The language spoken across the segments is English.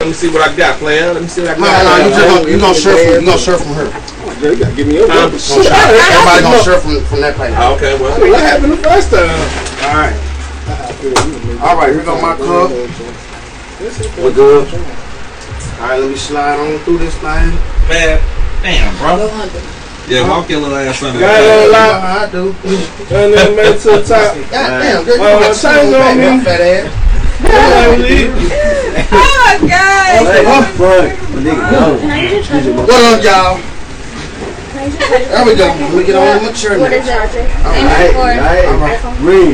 Let me see what I got, player. Let me see what I got. No, you gonna share from her. You gotta give me your number. Everybody gonna share from that plate. Okay, well. What happened the first time? Alright, here go my cup. We're good. Alright, let me slide on through this thing. Man, damn, bro. Yeah, walk your little ass under. I do. And then make it to the top. Goddamn, girl, you got change on me, fat ass. Oh my God! What up, y'all? There we go. Let me get on the mature now. What is it?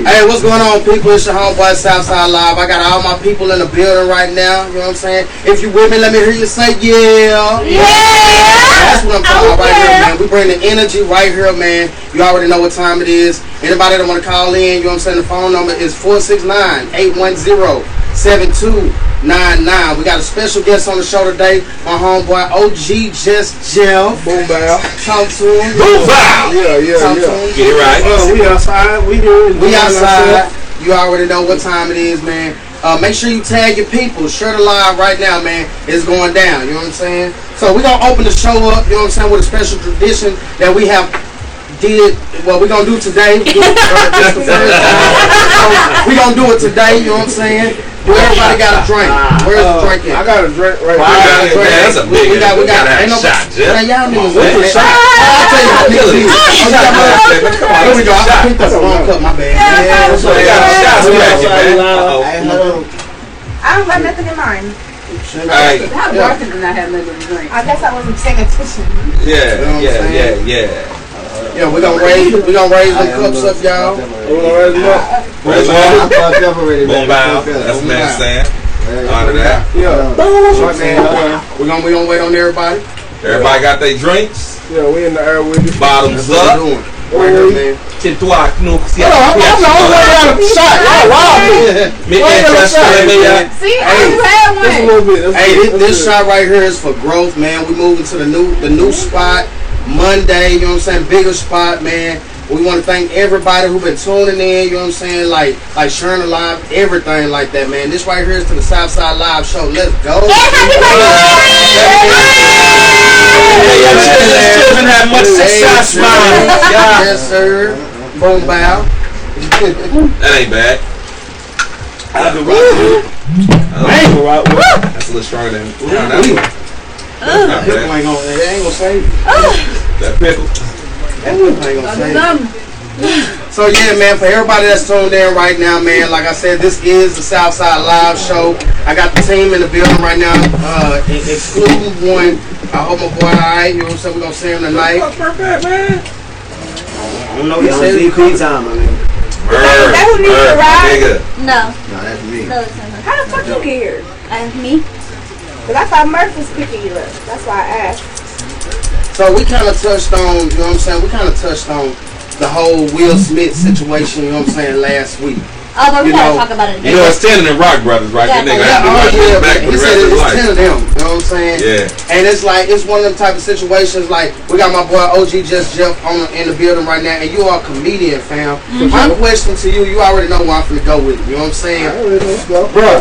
Hey, what's going on, people? It's your homeboy Southside Live. I got all my people in the building right now. You know what I'm saying? If you with me, let me hear you say yeah. Yeah. That's what I'm talking about right here, man. We bring the energy right here, man. You already know what time it is. Anybody that want to call in, you know what I'm saying? The phone number is 469-810-7299. We got a special guest on the show today. My homeboy Ogjustjeff. Boom bow. Talk to him. Boom bow. Yeah. Talk to him. Get it right. We outside. We here. We outside. You already know what time it is, man. Make sure you tag your people. Share the live right now, man. It's going down. You know what I'm saying? So we're going to open the show up, you know what I'm saying, with a special tradition that we have did. Well, we're going to do today. Just the first time. So we're going to do it today, you know what I'm saying? Everybody got a drink. Where's the drink at? I got a drink right here. That's a big one. We got a shot, Jeff. Y'all niggas What's a shot? I'll tell you how niggas is. Come on, Here we go. I picked up the wrong cup, my bad. Yeah, so they got shots back, man. I don't got nothing in mind. Alright. How dark did I have nothing to drink? I guess I wasn't paying attention. Yeah. Yeah, we're gonna raise them cups up, y'all. Raise them up. Boom bow. That's the man saying. Honor that. Yeah. We're gonna wait on everybody. Everybody got their drinks. Yeah, we in the air with you. Bottoms up. Right here, man. I'm the only way down the shot. See, I just had one. Just a little bit. Hey, this shot right here is for growth, man. We moving to the new spot Monday. You know what I'm saying? Bigger spot, man. We want to thank everybody who been tuning in. You know what I'm saying? Like sharing the live, everything like that, man. This right here is to the Southside Live Show. Let's go. Children have much success, man. Yes, sir. Boom bow. That ain't bad. That's a little stronger than that one. That pickle ain't gonna save you. That pickle. That pickle ain't gonna save you. So yeah, man, for everybody that's tuned in right now, man, like I said, this is the Southside Live Show. I got the team in the building right now, excluding one. I hope my boy alright, you know what I'm saying? We're gonna see him tonight. What's perfect, man? I don't know, he said DP time, I mean. That who needs to ride? No. No, that's me. No, it's not. How the fuck you get here? Me? Because I thought Murph was picking you up. That's why I asked. So we kind of touched on, you know what I'm saying? We kind of touched on the whole Will Smith situation, you know what I'm saying, last week. Oh, but we gotta talk about it again. You know, it's 10 of them Rock Brothers, right? Yeah, That nigga have to watch his back for he the said rest of his it's life. 10 of them, you know what I'm saying? Yeah. And it's like, it's one of them type of situations, like, we got my boy Ogjustjeff in the building right now, and you are a comedian, fam. My question to you, you already know where I'm finna go with it, you know what I'm saying? Let's go. Bro,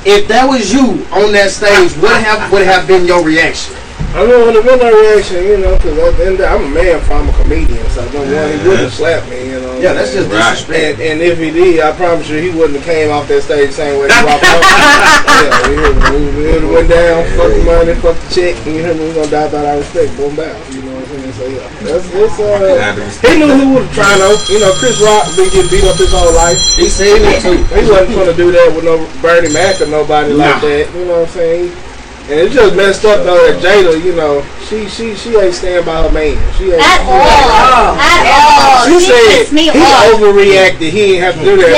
if that was you on that stage, what would have been your reaction? I don't want to know no reaction, you know, because at the end of the day, I'm a man if I'm a comedian, so I don't want him to slap me, you know. Yeah, that's just disrespect. And if he did, I promise you, he wouldn't have came off that stage saying what he walked off. Yeah, we would have went down, fuck the money, fuck the check, and you heard me, we're going to die without our respect, boom, bow, you know what I'm saying? So, yeah, he knew he would have tried, though. You know, Chris Rock been getting beat up his whole life. He said it too. He wasn't going to do that with no Bernie Mac or nobody like that, you know what I'm saying? And it's just messed up though that Jada, you know, she ain't stand by her man. She ain't At all. She said me he overreacted. He ain't have to do that.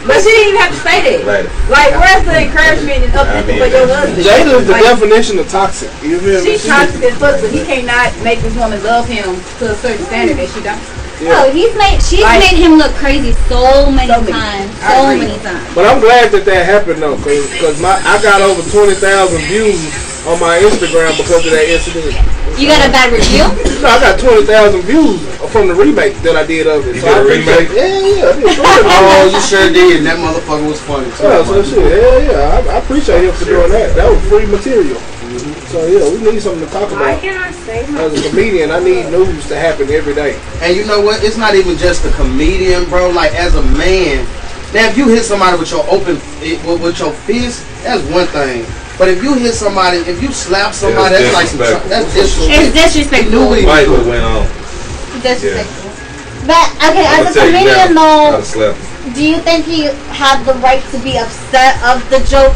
But she didn't even have to say that. Like, where's the encouragement and uplifting for your husband? Jada is the definition of toxic. You feel me? She's toxic as fuck, but he cannot make this woman love him to a certain standard that she don't. No, she's made him look crazy so many times. But I'm glad that happened though, cause I got over 20,000 views on my Instagram because of that incident. You got a bad review? No, I got 20,000 views from the remake that I did of it. You did a remake? Yeah. Oh, you sure did. And that motherfucker was funny too. Yeah, so shit. Yeah. I appreciate him for doing that. That was free material. So yeah, we need something to talk Why about. can I say As a comedian, I need news to happen every day. And you know what? It's not even just a comedian, bro. Like as a man, now if you hit somebody with your with your fist, that's one thing. But if you hit somebody, if you slap somebody, that's like that's disrespectful. It's disrespectful. Fight what went on. Disrespectful. But okay, as a comedian though, do you think he had the right to be upset of the joke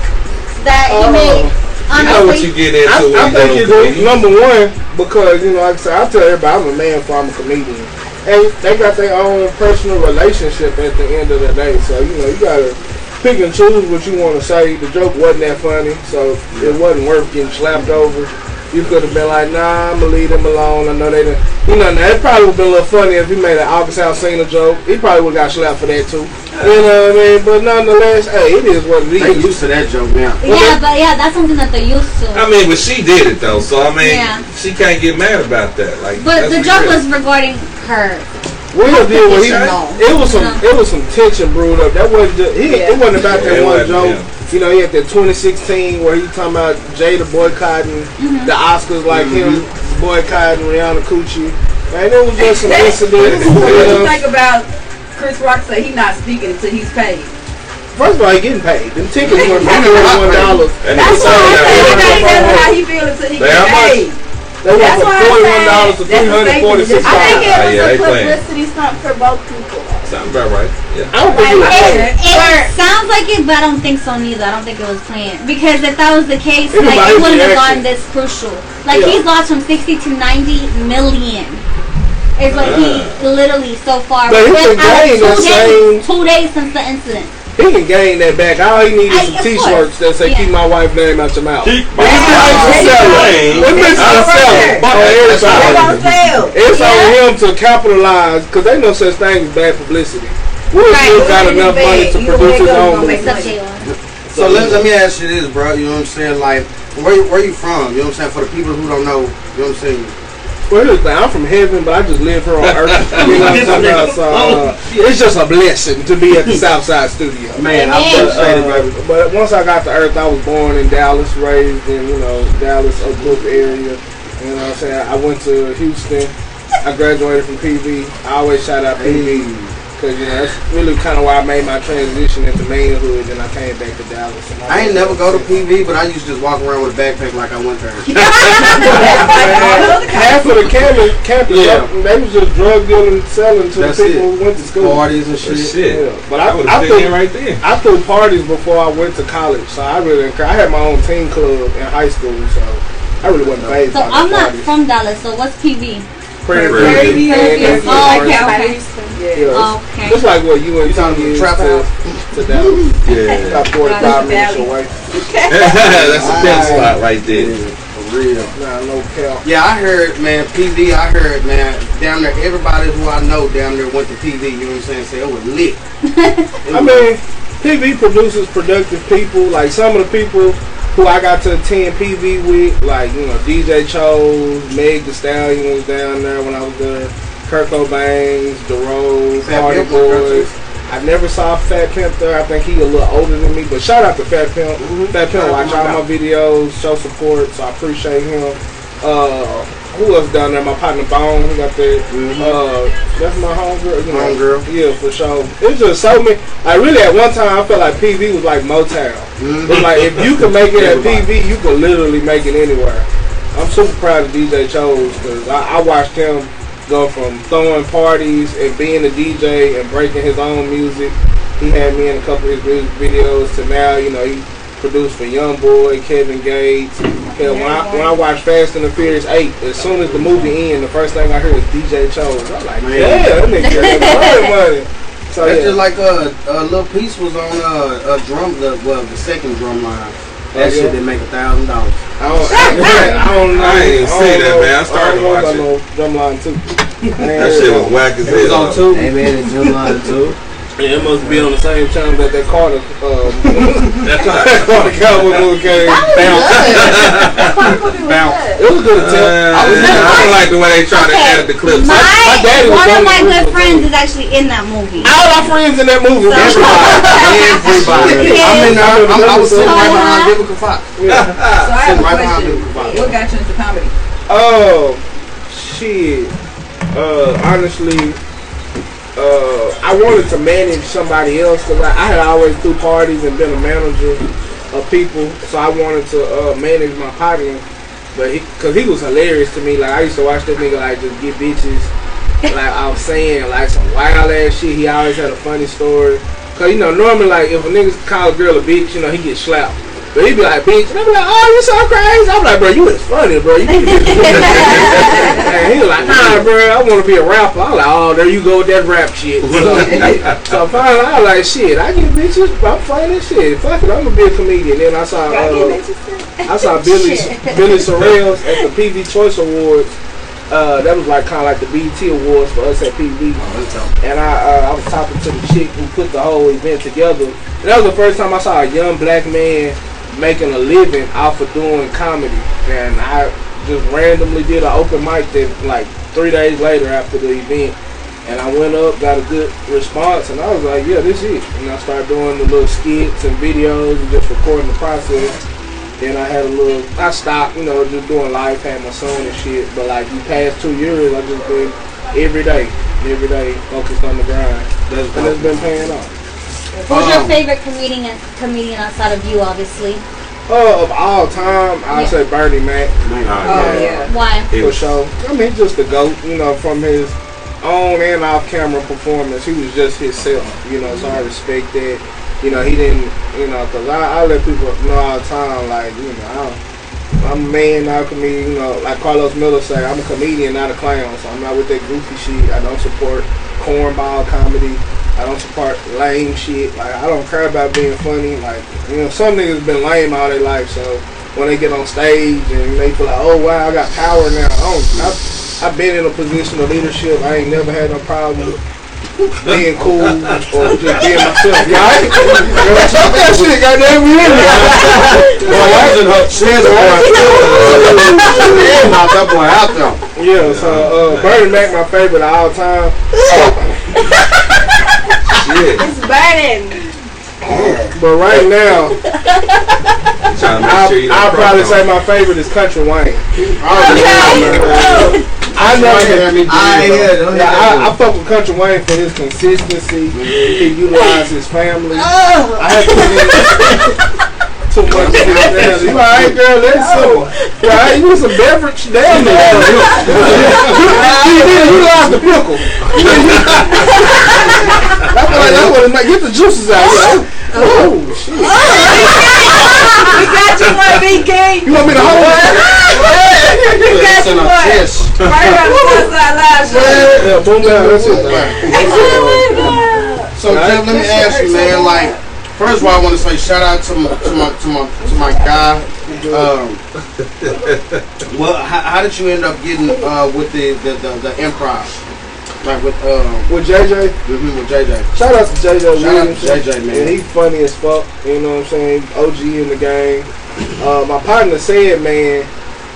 that he made? You know what you get into. I think it's number one because like I said, I tell everybody I'm a man before I'm a comedian, and they got their own personal relationship at the end of the day. So you gotta pick and choose what you want to say. The joke wasn't that funny, so it wasn't worth getting slapped over. You could have been like, nah, I'm gonna leave them alone. I know they didn't. Now it probably would have been a little funny if he made an August Alsina joke. He probably would have got slapped for that too. You know what I mean? But nonetheless, hey, it is what it is. They used to that joke now. Yeah, but that's something that they're used to. I mean, but she did it though, so I mean, she can't get mad about that. Like, but the joke was regarding her. Will did what he it was some tension brewed up. That wasn't just, it wasn't about that one joke. He had that 2016 where he talking about Jada boycotting the Oscars like him boycotting Rihanna Coochie. Man, it was just some incidents. What you think about Chris Rock say he's not speaking until he's paid? First of all, he getting paid. Them tickets were $1. That's why I say how he feels until he gets paid. They went from $41 to $346. I think it was a publicity stunt for both people. Sounds about right. Yeah. I don't think it was planned. It sounds like it, but I don't think so neither. I don't think it was planned. Because if that was the case, it wouldn't have gone this crucial. Like he's lost from 60 to 90 million. It's like he literally so far. But he can gain the same 2 days since the incident. He can gain that back. All he needs is some T-shirts that say "Keep my wife's name out your mouth." It's on him to capitalize because they no such thing as bad publicity. Will Smith got enough money to produce his own movie. So let me ask you this, bro. You know what I'm saying? Like, where you from? You know what I'm saying? For the people who don't know, you know what I'm saying? Well, here's the thing. I'm from heaven, but I just live here on earth. You know what I'm talking about? So it's just a blessing to be at the Southside studio. Man, I'm frustrated, baby. But once I got to earth, I was born in Dallas, raised in Dallas, Oak Brook area. You know what I'm saying? I went to Houston. I graduated from PV. I always shout out PV. Because, that's really kind of why I made my transition into manhood, and I came back to Dallas. And I ain't never go to PV, but I used to just walk around with a backpack like I went there. Half of the campus, they was just drug dealing, selling to the people who went to school. Parties and shit. Yeah. But I threw parties before I went to college, so I had my own team club in high school, so I really wasn't phased by I'm not from Dallas, so what's PV? Prairie View. Okay. Yeah. Just like what you and Tommy is to Dallas. Yeah. About 45 minutes away. That's a best spot right there. For real. Nah, no cap. Yeah, I heard, man, PV, down there, everybody who I know down there went to PV, you know what I'm saying? Say it was lit. I mean, PV produces productive people. Like some of the people who I got to attend PV with, like, DJ Chose, Meg Thee Stallion was down there when I was there, Kurt Cobain, DeRose, Party Boys. I never saw Fat Pimp there. I think he a little older than me, but shout out to Fat Pimp. Fat Pimp watch all my videos, show support, so I appreciate him. Who else down there? My partner Bone, he got that. That's my homegirl. Homegirl. Yeah, for sure. It's just so many. Like really, at one time, I felt like PV was like Motown. But like, if you can make it at PV, you can literally make it anywhere. I'm super proud of DJ Chose because I watched him go from throwing parties and being a DJ and breaking his own music. He had me in a couple of his music videos to now, he produced for YoungBoy, Kevin Gates. Hell, when I watched Fast and the Furious 8, as soon as the movie ended, the first thing I heard was DJ Chose. I was like, yeah, that nigga got money. So that's just like Lil Peace was on the second drum line. That shit didn't make $1,000. I ain't see that, man. I started watching. No Drumline too. That shit was whack as hell. It was on 2. They made a Drumline too. Yeah, it must be on the same channel that Carter Carter Cowboy movie came. Bounce. It was good to tell. I don't like the way they try to edit the clips. My daddy was one of on my the good movie. friends is actually in that movie. All our friends in that movie. Everybody. I was sitting right behind Vivica Fox. So I have a Right behind question. Vivica Fox. What got you into comedy? Oh, shit. Honestly, I wanted to manage somebody else because I had always threw parties and been a manager of people, so I wanted to manage my partner. But because he was hilarious to me, like I used to watch that nigga like just get bitches. Like I was saying, like some wild ass shit. He always had a funny story. Cause you know normally like if a nigga call a girl a bitch, you know he get slapped. But he be like, bitch, and I be like, oh, you so crazy. I'm like, bro, you is funny, bro. You and he was like, nah, bro, I want to be a rapper. I'm like, oh, there you go with that rap shit. So finally, I was like, shit, I get bitches. I'm funny as shit. Fuck it, I'm gonna be a comedian. Then I saw Billy Sorrells at the PV Choice Awards. That was like kind of like the BET Awards for us at PV. And I was talking to the chick who put the whole event together. And that was the first time I saw a young black man making a living off of doing comedy. And I just randomly did an open mic that like 3 days later after the event. And I went up, got a good response, and I was like, yeah, this is it. And I started doing the little skits and videos and just recording the process. Then I I stopped, you know, just doing live, had my son and shit. But like the past 2 years, I just been every day focused on the grind. And it's been paying off. Who's your favorite comedian outside of you, obviously? Of all time, I'd say Bernie Mac. Yeah. Why? For sure. I mean, just the GOAT, you know, from his on and off camera performance. He was just himself, you know, so I respect that. You know, he didn't, you know, because I let people know all the time, like, you know, I'm a man, not a comedian, you know, like Carlos Miller say, I'm a comedian, not a clown, so I'm not with that goofy shit. I don't support cornball comedy. I don't support lame shit. Like, I don't care about being funny. Like, you know, some niggas been lame all their life, so when they get on stage and they feel like, oh, wow, I got power now. I've been in a position of leadership. I ain't never had no problem being cool or just being myself. Right? Talk that shit, goddamn, we in there. That boy out there. Yeah, so Bernie Mac, my favorite of all time. It's burning. But right now, I'll probably say my favorite is Country Wayne. I fuck with Country Wayne for his consistency. He utilizes his family. I have to too much. You alright, girl? That's simple. Right? You need some beverage. Damn it. You utilize the pickle. That's what it make. Get the juices out. Oh shit. We got you one, BK. You want me to hold it? We got you one. Right around the outside live show. Yeah, boom down. That's it. So Jeff, let me ask you, man. Like, first of all, I want to say shout out to my guy. Well, how did you end up getting with the improv? Like with JJ? With JJ. Shout out to JJ. Shout out to JJ, man. Yeah, he's funny as fuck. You know what I'm saying? OG in the game. My partner said, man,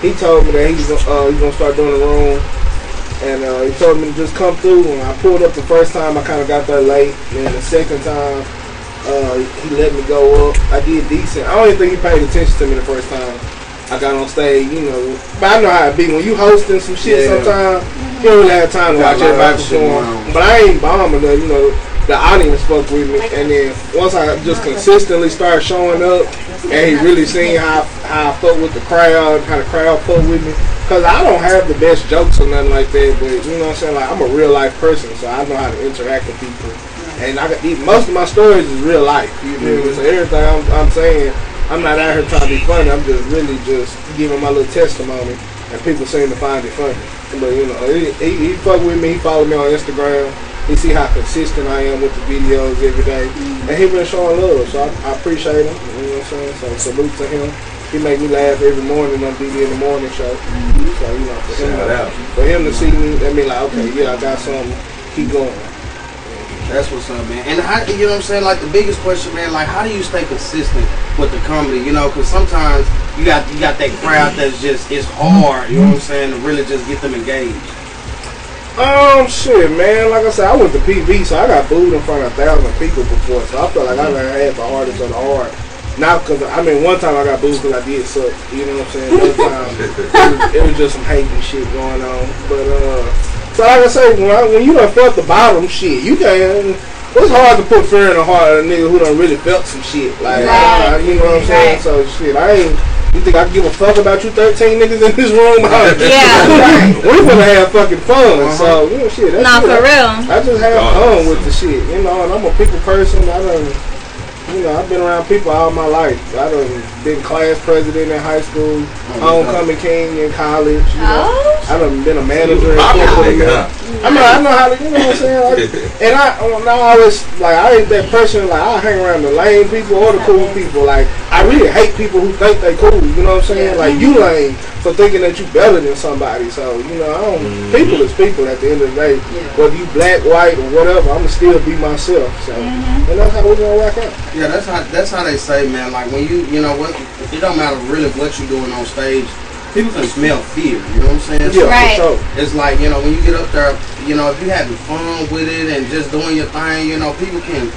he told me that he's gonna start doing the room. And he told me to just come through. When I pulled up the first time, I kind of got there late. And the second time, he let me go up. I did decent. I don't even think he paid attention to me the first time I got on stage, you know. But I know how it be. When you hosting some shit sometimes, you don't really have time to watch everybody perform. But I ain't bombing though, you know. The audience fuck with me. And then once I just consistently started showing up, and he really seen how I fuck with the crowd, how the crowd fuck with me. Because I don't have the best jokes or nothing like that, but you know what I'm saying? Like, I'm a real life person, so I know how to interact with people. And most of my stories is real life. You know? So everything I'm saying, I'm not out here trying to be funny. I'm just really just giving my little testimony, and people seem to find it funny. But you know, he fuck with me. He follow me on Instagram. He see how consistent I am with the videos every day, and he been showing love. So I appreciate him. You know what I'm saying? So salute to him. He make me laugh every morning on DD in the morning show. So you know, for him to see me, that mean like, okay, yeah, I got something. Keep going. That's what's up, man. And how, you know what I'm saying? Like the biggest question, man. Like, how do you stay consistent with the comedy? You know, because sometimes you got that crowd that's just it's hard. You know what I'm saying? To really just get them engaged. Shit, man. Like I said, I went to PV, so I got booed in front of 1,000 people before. So I feel like I done had the hardest of the hard. Not because one time I got booed because I did suck. You know what I'm saying? Another time it was just some hate and shit going on. But so like I say, when you done felt the bottom, shit, you can't. It's hard to put fear in the heart of a nigga who done really felt some shit. Like, you know what I'm saying? So shit, you think I can give a fuck about you 13 niggas in this room? Yeah. We finna have fucking fun. So, you know, shit. That's Not for real. I just have fun with the shit, you know, and I'm a people person. I've been around people all my life. I done been class president in high school, homecoming king in college. You know. I done been a manager in corporate. I know how to, you know what I'm saying? And I always, like, I ain't that person, like, I hang around the lame people or the cool people. Like, I really hate people who think they cool, you know what I'm saying? Like, you lame for thinking that you better than somebody. So, you know, people is people at the end of the day. Whether you black, white, or whatever, I'ma still be myself. So, and that's how we're gonna rock out. Yeah, that's how they say, man. Like when you know what, it don't matter really what you're doing on stage. People can smell fear. You know what I'm saying? Yeah, right. So it's like, you know, when you get up there, you know, if you having fun with it and just doing your thing, you know, people can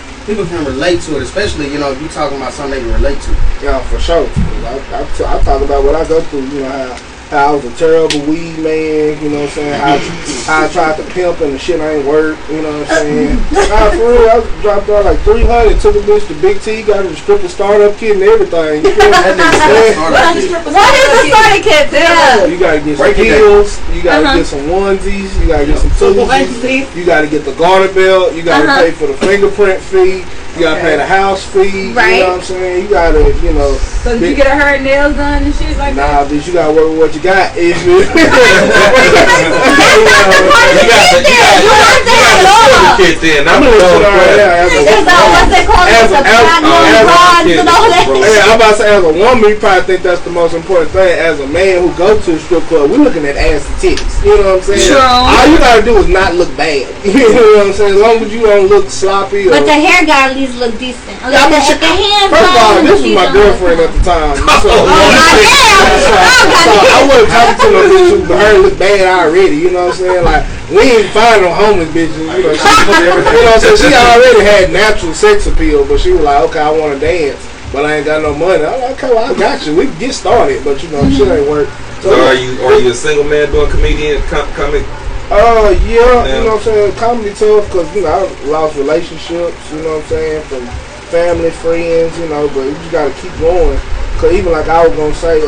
relate to it. Especially, you know, if you talking about something they can relate to. Yeah, for sure. I talk about what I go through. You know how I was a terrible weed man, you know what I'm saying? How I tried to pimp and the shit ain't work, you know what I'm saying? For real, I dropped out like 300, took a bitch to Big T, got a stripper startup kit and everything. You know what I'm saying? What is a starter kit? Yeah. You gotta get some heels, you gotta get some onesies, you gotta get some tools, you gotta get the garter belt, you gotta pay for the fingerprint fee. You gotta pay the house fee, right. You know what I'm saying? You gotta, you know. So did you get her nails done and shit like that? Nah, bitch, you gotta work with what you got. You got the kid then. I'm gonna put on what's it called? I'm about to say, as a woman, you probably think that's the most important thing. As a man who goes to a strip club, we're looking at ass and titties. You know what I'm saying? True. All you gotta do is not look bad. You know what I'm saying? As long as you don't look sloppy. But the hair gotta at least look decent. Yeah, I mean, first of all, this was my girlfriend at the time. So I wasn't talking to no bitch who her look bad already. You know what I'm saying? Like, we ain't find no homeless bitches. You know what I'm saying? She already had natural sex appeal, but she was like, okay, I want to dance, but I ain't got no money. I'm like, okay, well, I got you. We can get started, but you know, shit ain't work. So are you a single man doing comedian comic? Yeah, you know what I'm saying? Comedy tough because, you know, I lost relationships, you know what I'm saying, from family, friends, you know, but you just got to keep going. Because even like I was going to say,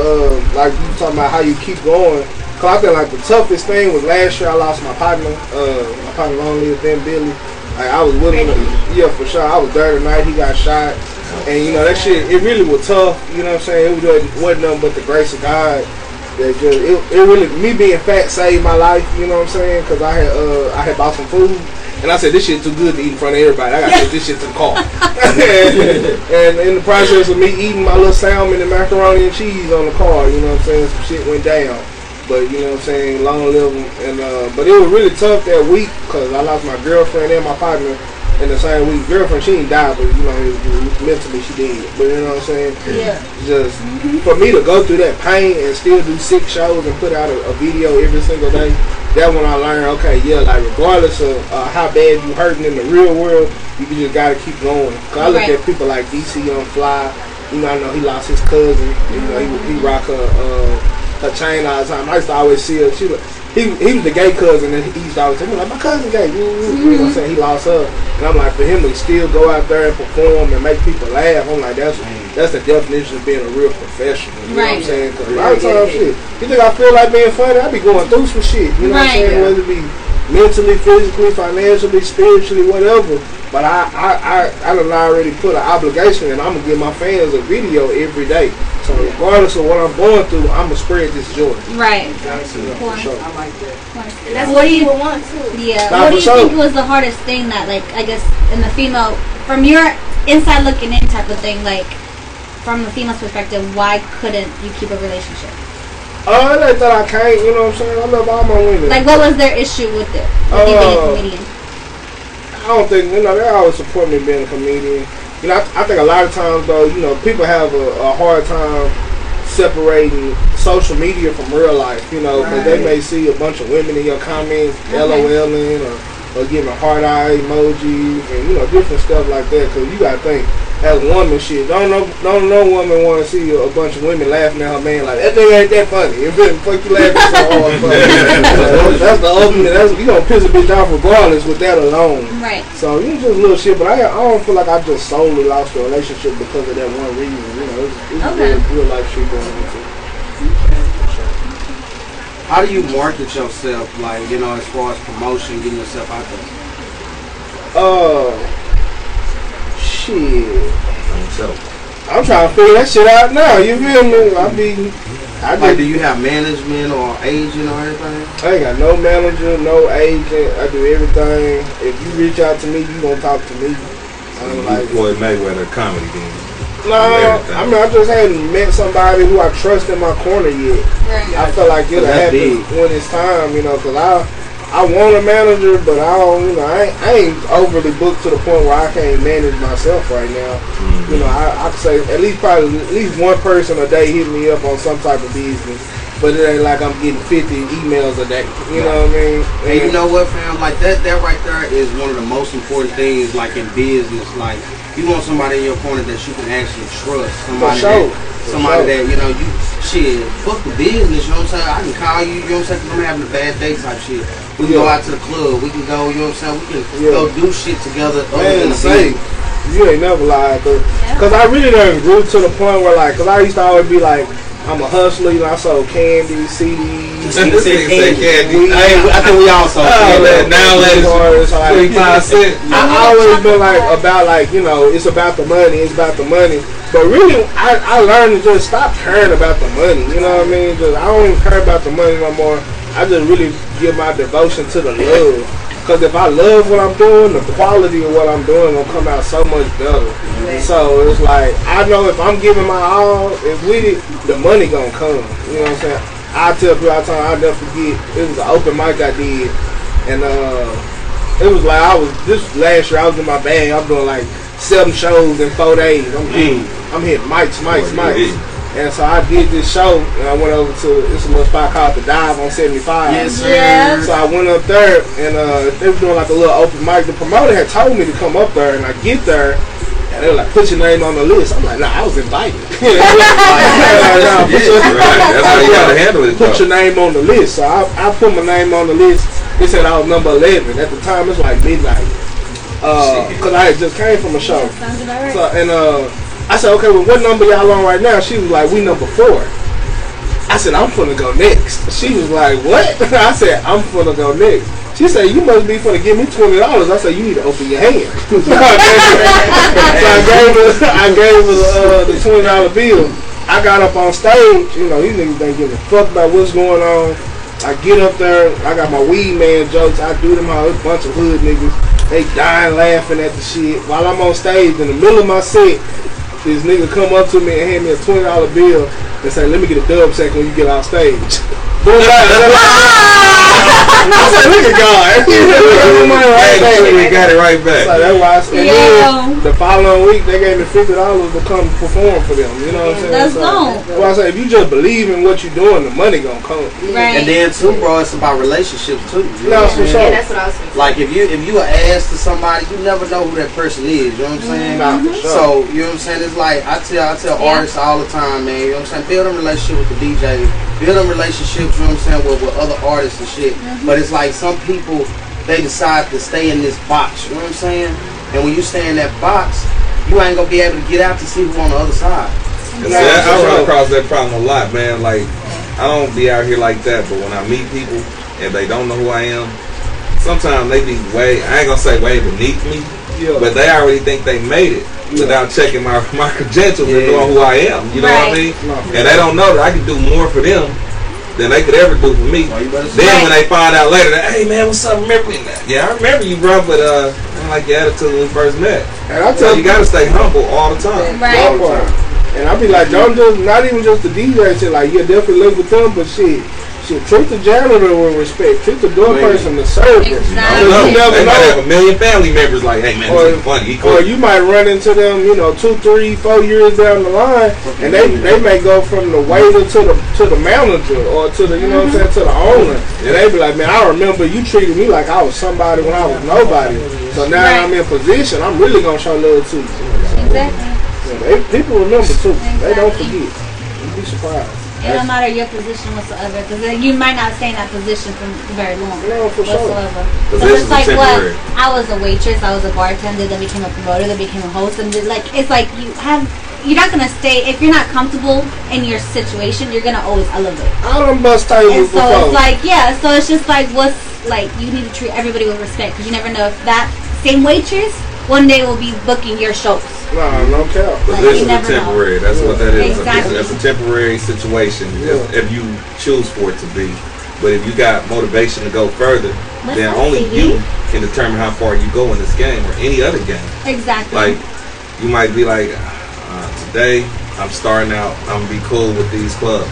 like you talking about how you keep going, because I think like the toughest thing was last year I lost my partner long lived then Billy. Like I was with him, yeah, for sure. I was there tonight, he got shot. And, you know, that shit, it really was tough, you know what I'm saying? It wasn't nothing but the grace of God. That just, it really, me being fat saved my life, you know what I'm saying? Because I had bought some food, and I said, this shit too good to eat in front of everybody. I gotta take this shit to the car. and in the process of me eating my little salmon and macaroni and cheese on the car, you know what I'm saying? Some shit went down. But, you know what I'm saying, long live them. And, but it was really tough that week, because I lost my girlfriend and my partner in the same week. Girlfriend, she ain't died, but, you know, mentally she did. But, you know what I'm saying? Yeah. Just, for me to go through that pain and still do 6 shows and put out a video every single day, that's when I learned, okay, yeah, like, regardless of how bad you hurting in the real world, you just gotta keep going. Cause I look at people like DC on Fly, you know, I know he lost his cousin, you know, he rock her chain all the time. I used to always see her, he was the gay cousin, and he used to always tell me, like, my cousin gay, you know what I'm saying, he lost her. And I'm like, for him to still go out there and perform and make people laugh, I'm like, that's the definition of being a real professional, you know what I'm saying? Because a lot of times, shit, you think I feel like being funny, I be going through some shit, you know what I'm saying, whether it be mentally, physically, financially, spiritually, whatever. But I done already put an obligation, and I'm going to give my fans a video every day. So regardless of what I'm going through, I'm going to spread this joy. Right. For sure. I like that. That's what you would want too. Yeah. What do you think was the hardest thing that, like, I guess, in the female, from your inside looking in type of thing, like, from the female's perspective, why couldn't you keep a relationship? It ain't that I can't, you know what I'm saying? I love all my women. Like, what was their issue with it? With you being a comedian? I don't think, you know, they always support me being a comedian. You know, I think a lot of times, though, you know, people have a hard time separating social media from real life, you know, because they may see a bunch of women in your comments, LOLing or giving heart eye emojis and, you know, different stuff like that. Because you got to think, as a woman, shit, don't no woman want to see a bunch of women laughing at her man like, that thing ain't that funny. If it fuck you laughing so hard, that's the ultimate. You gonna piss a bitch off regardless with that alone. Right. So you know, just little shit, but I don't feel like I just solely lost a relationship because of that one reason. You know, it's real life shit going on too. How do you market yourself, like, you know, as far as promotion, getting yourself out there? Shit. I'm trying to figure that shit out now. You feel me? Do you have management or agent or anything? I ain't got no manager, no agent. I do everything. If you reach out to me, you gonna talk to me. Like Floyd Mayweather comedy game. No, I mean, I just hadn't met somebody who I trust in my corner yet. Right. I feel like it'll happen when it's time, you know, because I want a manager, but I don't, you know, I ain't overly booked to the point where I can't manage myself right now. Mm-hmm. You know, I could say at least one person a day hit me up on some type of business, but it ain't like I'm getting 50 emails a day. You know what I mean? And you know what, fam? Like that right there is one of the most important things, like in business. Like you want somebody in your corner that you can actually trust. Somebody that, you know, you shit, fuck the business, you know what I'm saying? I can call you, you know what I'm saying, because I'm having a bad day type shit. We can go out to the club, we can go, you know what I'm saying, we can go do shit together. Man, say, you ain't never lied, because I really done grew to the point where, like, because I used to always be like, I'm a hustler, you know, I sold candy, CDs, candy. I think we all sold candy. Now let's 25 cents. I always been like, about like, you know, it's about the money, But really, I learned to just stop caring about the money, you know what I mean? Just, I don't even care about the money no more. I just really give my devotion to the love. Because if I love what I'm doing, the quality of what I'm doing will come out so much better. So it's like, I know if I'm giving my all, if with it, the money gonna come. You know what I'm saying? I tell people all the time, I'll never forget, it was an open mic I did. And it was like, this last year, I was in my bag. I'm doing like 7 shows in 4 days. I'm hitting mics. And so I did this show, and I went over to this little spot called The Dive on 75. Yes, sir. Yeah. So I went up there, and they were doing like a little open mic. The promoter had told me to come up there, and I get there, and they were like, put your name on the list. I'm like, nah, I was invited. That's how you gotta handle it. Put your name on the list. So I put my name on the list. They said I was number 11. At the time, it's like midnight. Because I had just came from a show. Sounds about right. So, and I said, okay, well, what number y'all on right now? She was like, we number 4. I said, I'm finna go next. She was like, what? I said, I'm finna go next. She said, you must be finna give me $20. I said, you need to open your hand. So I gave her the $20 bill. I got up on stage. You know, these niggas ain't giving a fuck about what's going on. I get up there. I got my weed man jokes. I do them all. It's a bunch of hood niggas. They dying laughing at the shit. While I'm on stage, in the middle of my set, this nigga come up to me and hand me a $20 bill and say, let me get a dub sack when you get off stage. Boom, I said, look at God. We got it right back. So that's why I said, then the following week, they gave me $50 to come perform for them. You know what I'm saying? That's dope. Well, I said, if you just believe in what you're doing, the money gonna come. Right. And then too, bro, it's about relationships too. You know what I'm for saying? sure. That's what I was saying. Like if you are asked to somebody, you never know who that person is. You know what I'm saying? Nah, for sure. So you know what I'm saying? It's like I tell artists all the time, man. You know what I'm saying? Build a relationship with the DJ. Build a relationships. You know what I'm saying? With other artists and shit. But it's like some people, they decide to stay in this box. You know what I'm saying? And when you stay in that box, you ain't gonna be able to get out to see who's on the other side. I run across that problem a lot, man. Like, I don't be out here like that, but when I meet people and they don't know who I am, sometimes they be I ain't gonna say way beneath me, but they already think they made it without checking my credentials and knowing who I am. You know what I mean? And they don't know that I can do more for them than they could ever do for me. Then when they find out later that, hey man, what's up? Remember me? Yeah, I remember you, bro, but I don't like your attitude when we first met. And I tell you gotta stay humble all the time. Right. All the time. And I be like, don't just, not even just the DJ shit, like, yeah, definitely live with them, but shit, Shit, treat the janitor with respect. Treat the door person with service. Exactly. You never they know. might have a million family members like, hey man, this is funny. Or you might run into them, 2, 3, 4 years down the line, and they may go from the waiter to the manager or to the what I'm saying, to the owner, and they be like, man, I remember you treated me like I was somebody when I was nobody. So now I'm in position, I'm really gonna show love to you. Exactly. People remember too. They don't forget. You'd be surprised. It don't matter your position whatsoever, because you might not stay in that position for very long whatsoever. So it's like what I was a waitress, I was a bartender, then became a promoter, then became a host, and like it's like you're not gonna stay if you're not comfortable in your situation. You're gonna always elevate. I don't bust tables before. So it's like so it's just like what's like you need to treat everybody with respect because you never know if that same waitress one day will be booking your shows. No cap. Positions are temporary. That's what that is. Exactly. That's a temporary situation if you choose for it to be. But if you got motivation to go further, then only you can determine how far you go in this game or any other game. Exactly. Like you might be like, today I'm starting out. I'm gonna be cool with these clubs,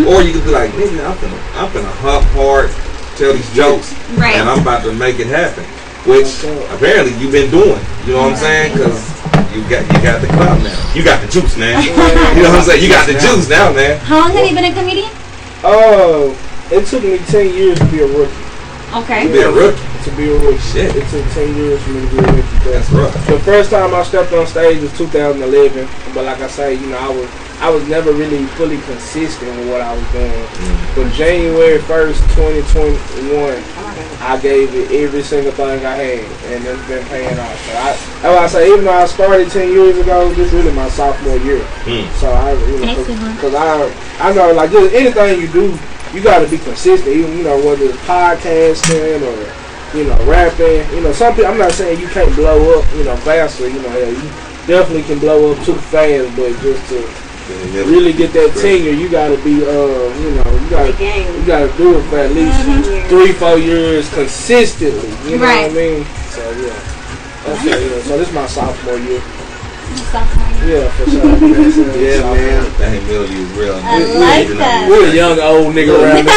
or you could be like, nigga, I'm finna hop hard, tell these jokes, and I'm about to make it happen. Which apparently you've been doing. You know what I'm saying? Because you got the clout now. You got the juice, man. You know what I'm saying? You got the juice now, man. How long have you been a comedian? It took me 10 years to be a rookie. Okay. To be a rookie? To be a rookie. Shit. It took 10 years for me to be a rookie. That's rough. The first time I stepped on stage was 2011. But like I say, I was never really fully consistent with what I was doing. But January 1st, 2021, I gave it every single thing I had, and it's been paying off. So that's why I say, even though I started 10 years ago, this is really my sophomore year. So because I know like just anything you do, you got to be consistent. Even whether it's podcasting or rapping. Some people. I'm not saying you can't blow up faster. You definitely can blow up too fast, but just to really get that tenure, you gotta be, you gotta do it for at least 3-4 years consistently. You know what I mean? So that's it. So this is my sophomore year. Yeah, for sure. Man. That ain't you real. I like that. We're a young old nigga around this.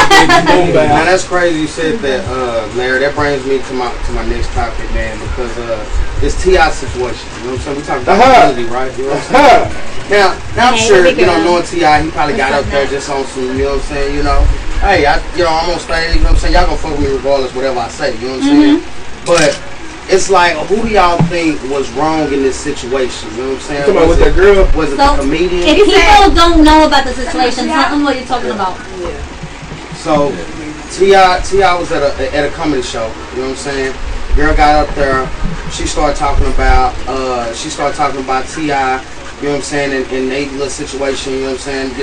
Now that's crazy you said that, Larry. That brings me to my next topic, man, because it's T.I. situation. You know what I'm saying? We talking about ability, right? You know what I'm saying? Now I'm sure, knowing T.I., he probably got up there just on some, you know what I'm saying, hey, I'm on stage, you know what I'm saying, y'all gonna fuck with me regardless whatever I say, you know what I'm saying? But it's like, who do y'all think was wrong in this situation? You know what I'm saying? Come on with that girl. Was it the comedian? If people don't know about the situation, tell them what you're talking about. So T.I. was at a comedy show, you know what I'm saying? Girl got up there, she started talking about T.I., you know what I'm saying, in they little situation, you know what I'm saying,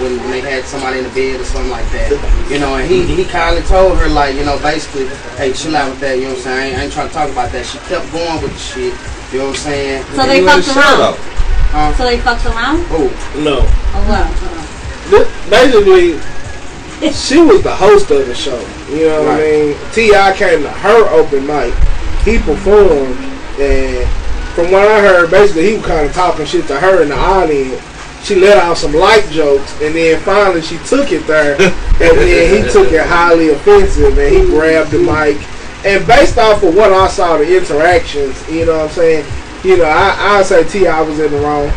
when they had somebody in the bed or something like that, and he kindly told her, like, basically, hey, chill out with that, you know what I'm saying, I ain't trying to talk about that. She kept going with the shit, you know what I'm saying. So they fucked around? So they fucked around? Oh, no. Oh, wow. Basically, she was the host of the show, you know what I mean. T.I. came to her open mic, he performed, and from what I heard, basically he was kind of talking shit to her in the audience. She let out some light jokes, and then finally she took it there, and then he took it highly offensive, and he grabbed the mic. And based off of what I saw, the interactions, you know what I'm saying, I say T.I. was in the wrong,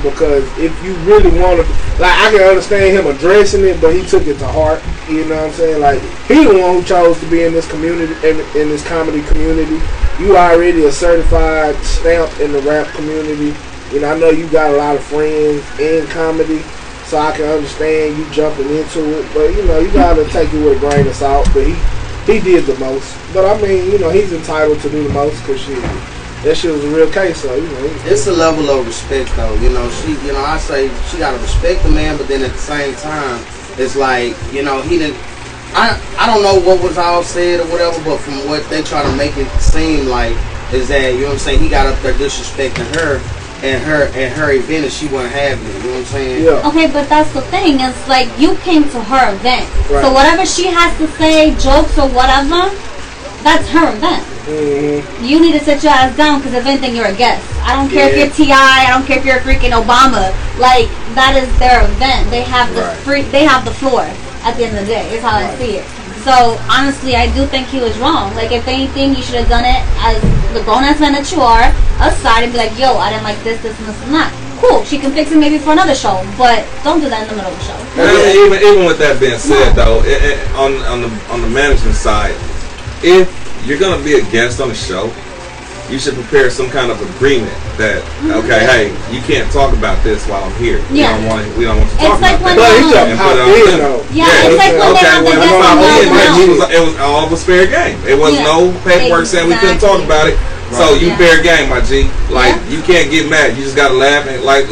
because if you really want to, like, I can understand him addressing it, but he took it to heart, you know what I'm saying, like, he the one who chose to be in this community, in this comedy community. You already a certified stamp in the rap community, I know you got a lot of friends in comedy, so I can understand you jumping into it, but, you gotta take it with a grain of salt, but he did the most, but I mean, he's entitled to do the most, because that shit was a real case, so, It's a level of respect, though, she, I say she gotta respect the man, but then at the same time, it's like, he didn't, I don't know what was all said or whatever, but from what they try to make it seem like is that, you know what I'm saying, he got up there disrespecting her and her event and she wasn't having it, you know what I'm saying? Yeah. Okay, but that's the thing, it's like you came to her event. Right. So whatever she has to say, jokes or whatever, that's her event. You need to sit your ass down because if anything, you're a guest. I don't care if you're T.I., I don't care if you're freaking Obama. Like, that is their event. They have the they have the floor. At the end of the day, is how I see it. So honestly, I do think he was wrong. Like, if anything, you should have done it as the grown-ass man that you are, aside, and be like, yo, I didn't like this, and this, and that. Cool, she can fix it maybe for another show, but don't do that in the middle of the show. Even with that being said, though, on the management side, if you're gonna be a guest on the show, you should prepare some kind of agreement that, okay, hey, you can't talk about this while I'm here. Yeah. We don't want you to talk about that. But he just And popped put it on them. Yeah, it's like when they have the guest on the It was all was fair game. It was no paperwork saying we couldn't talk about it. So you fair game, my G. Like, you can't get mad. You just gotta laugh and laugh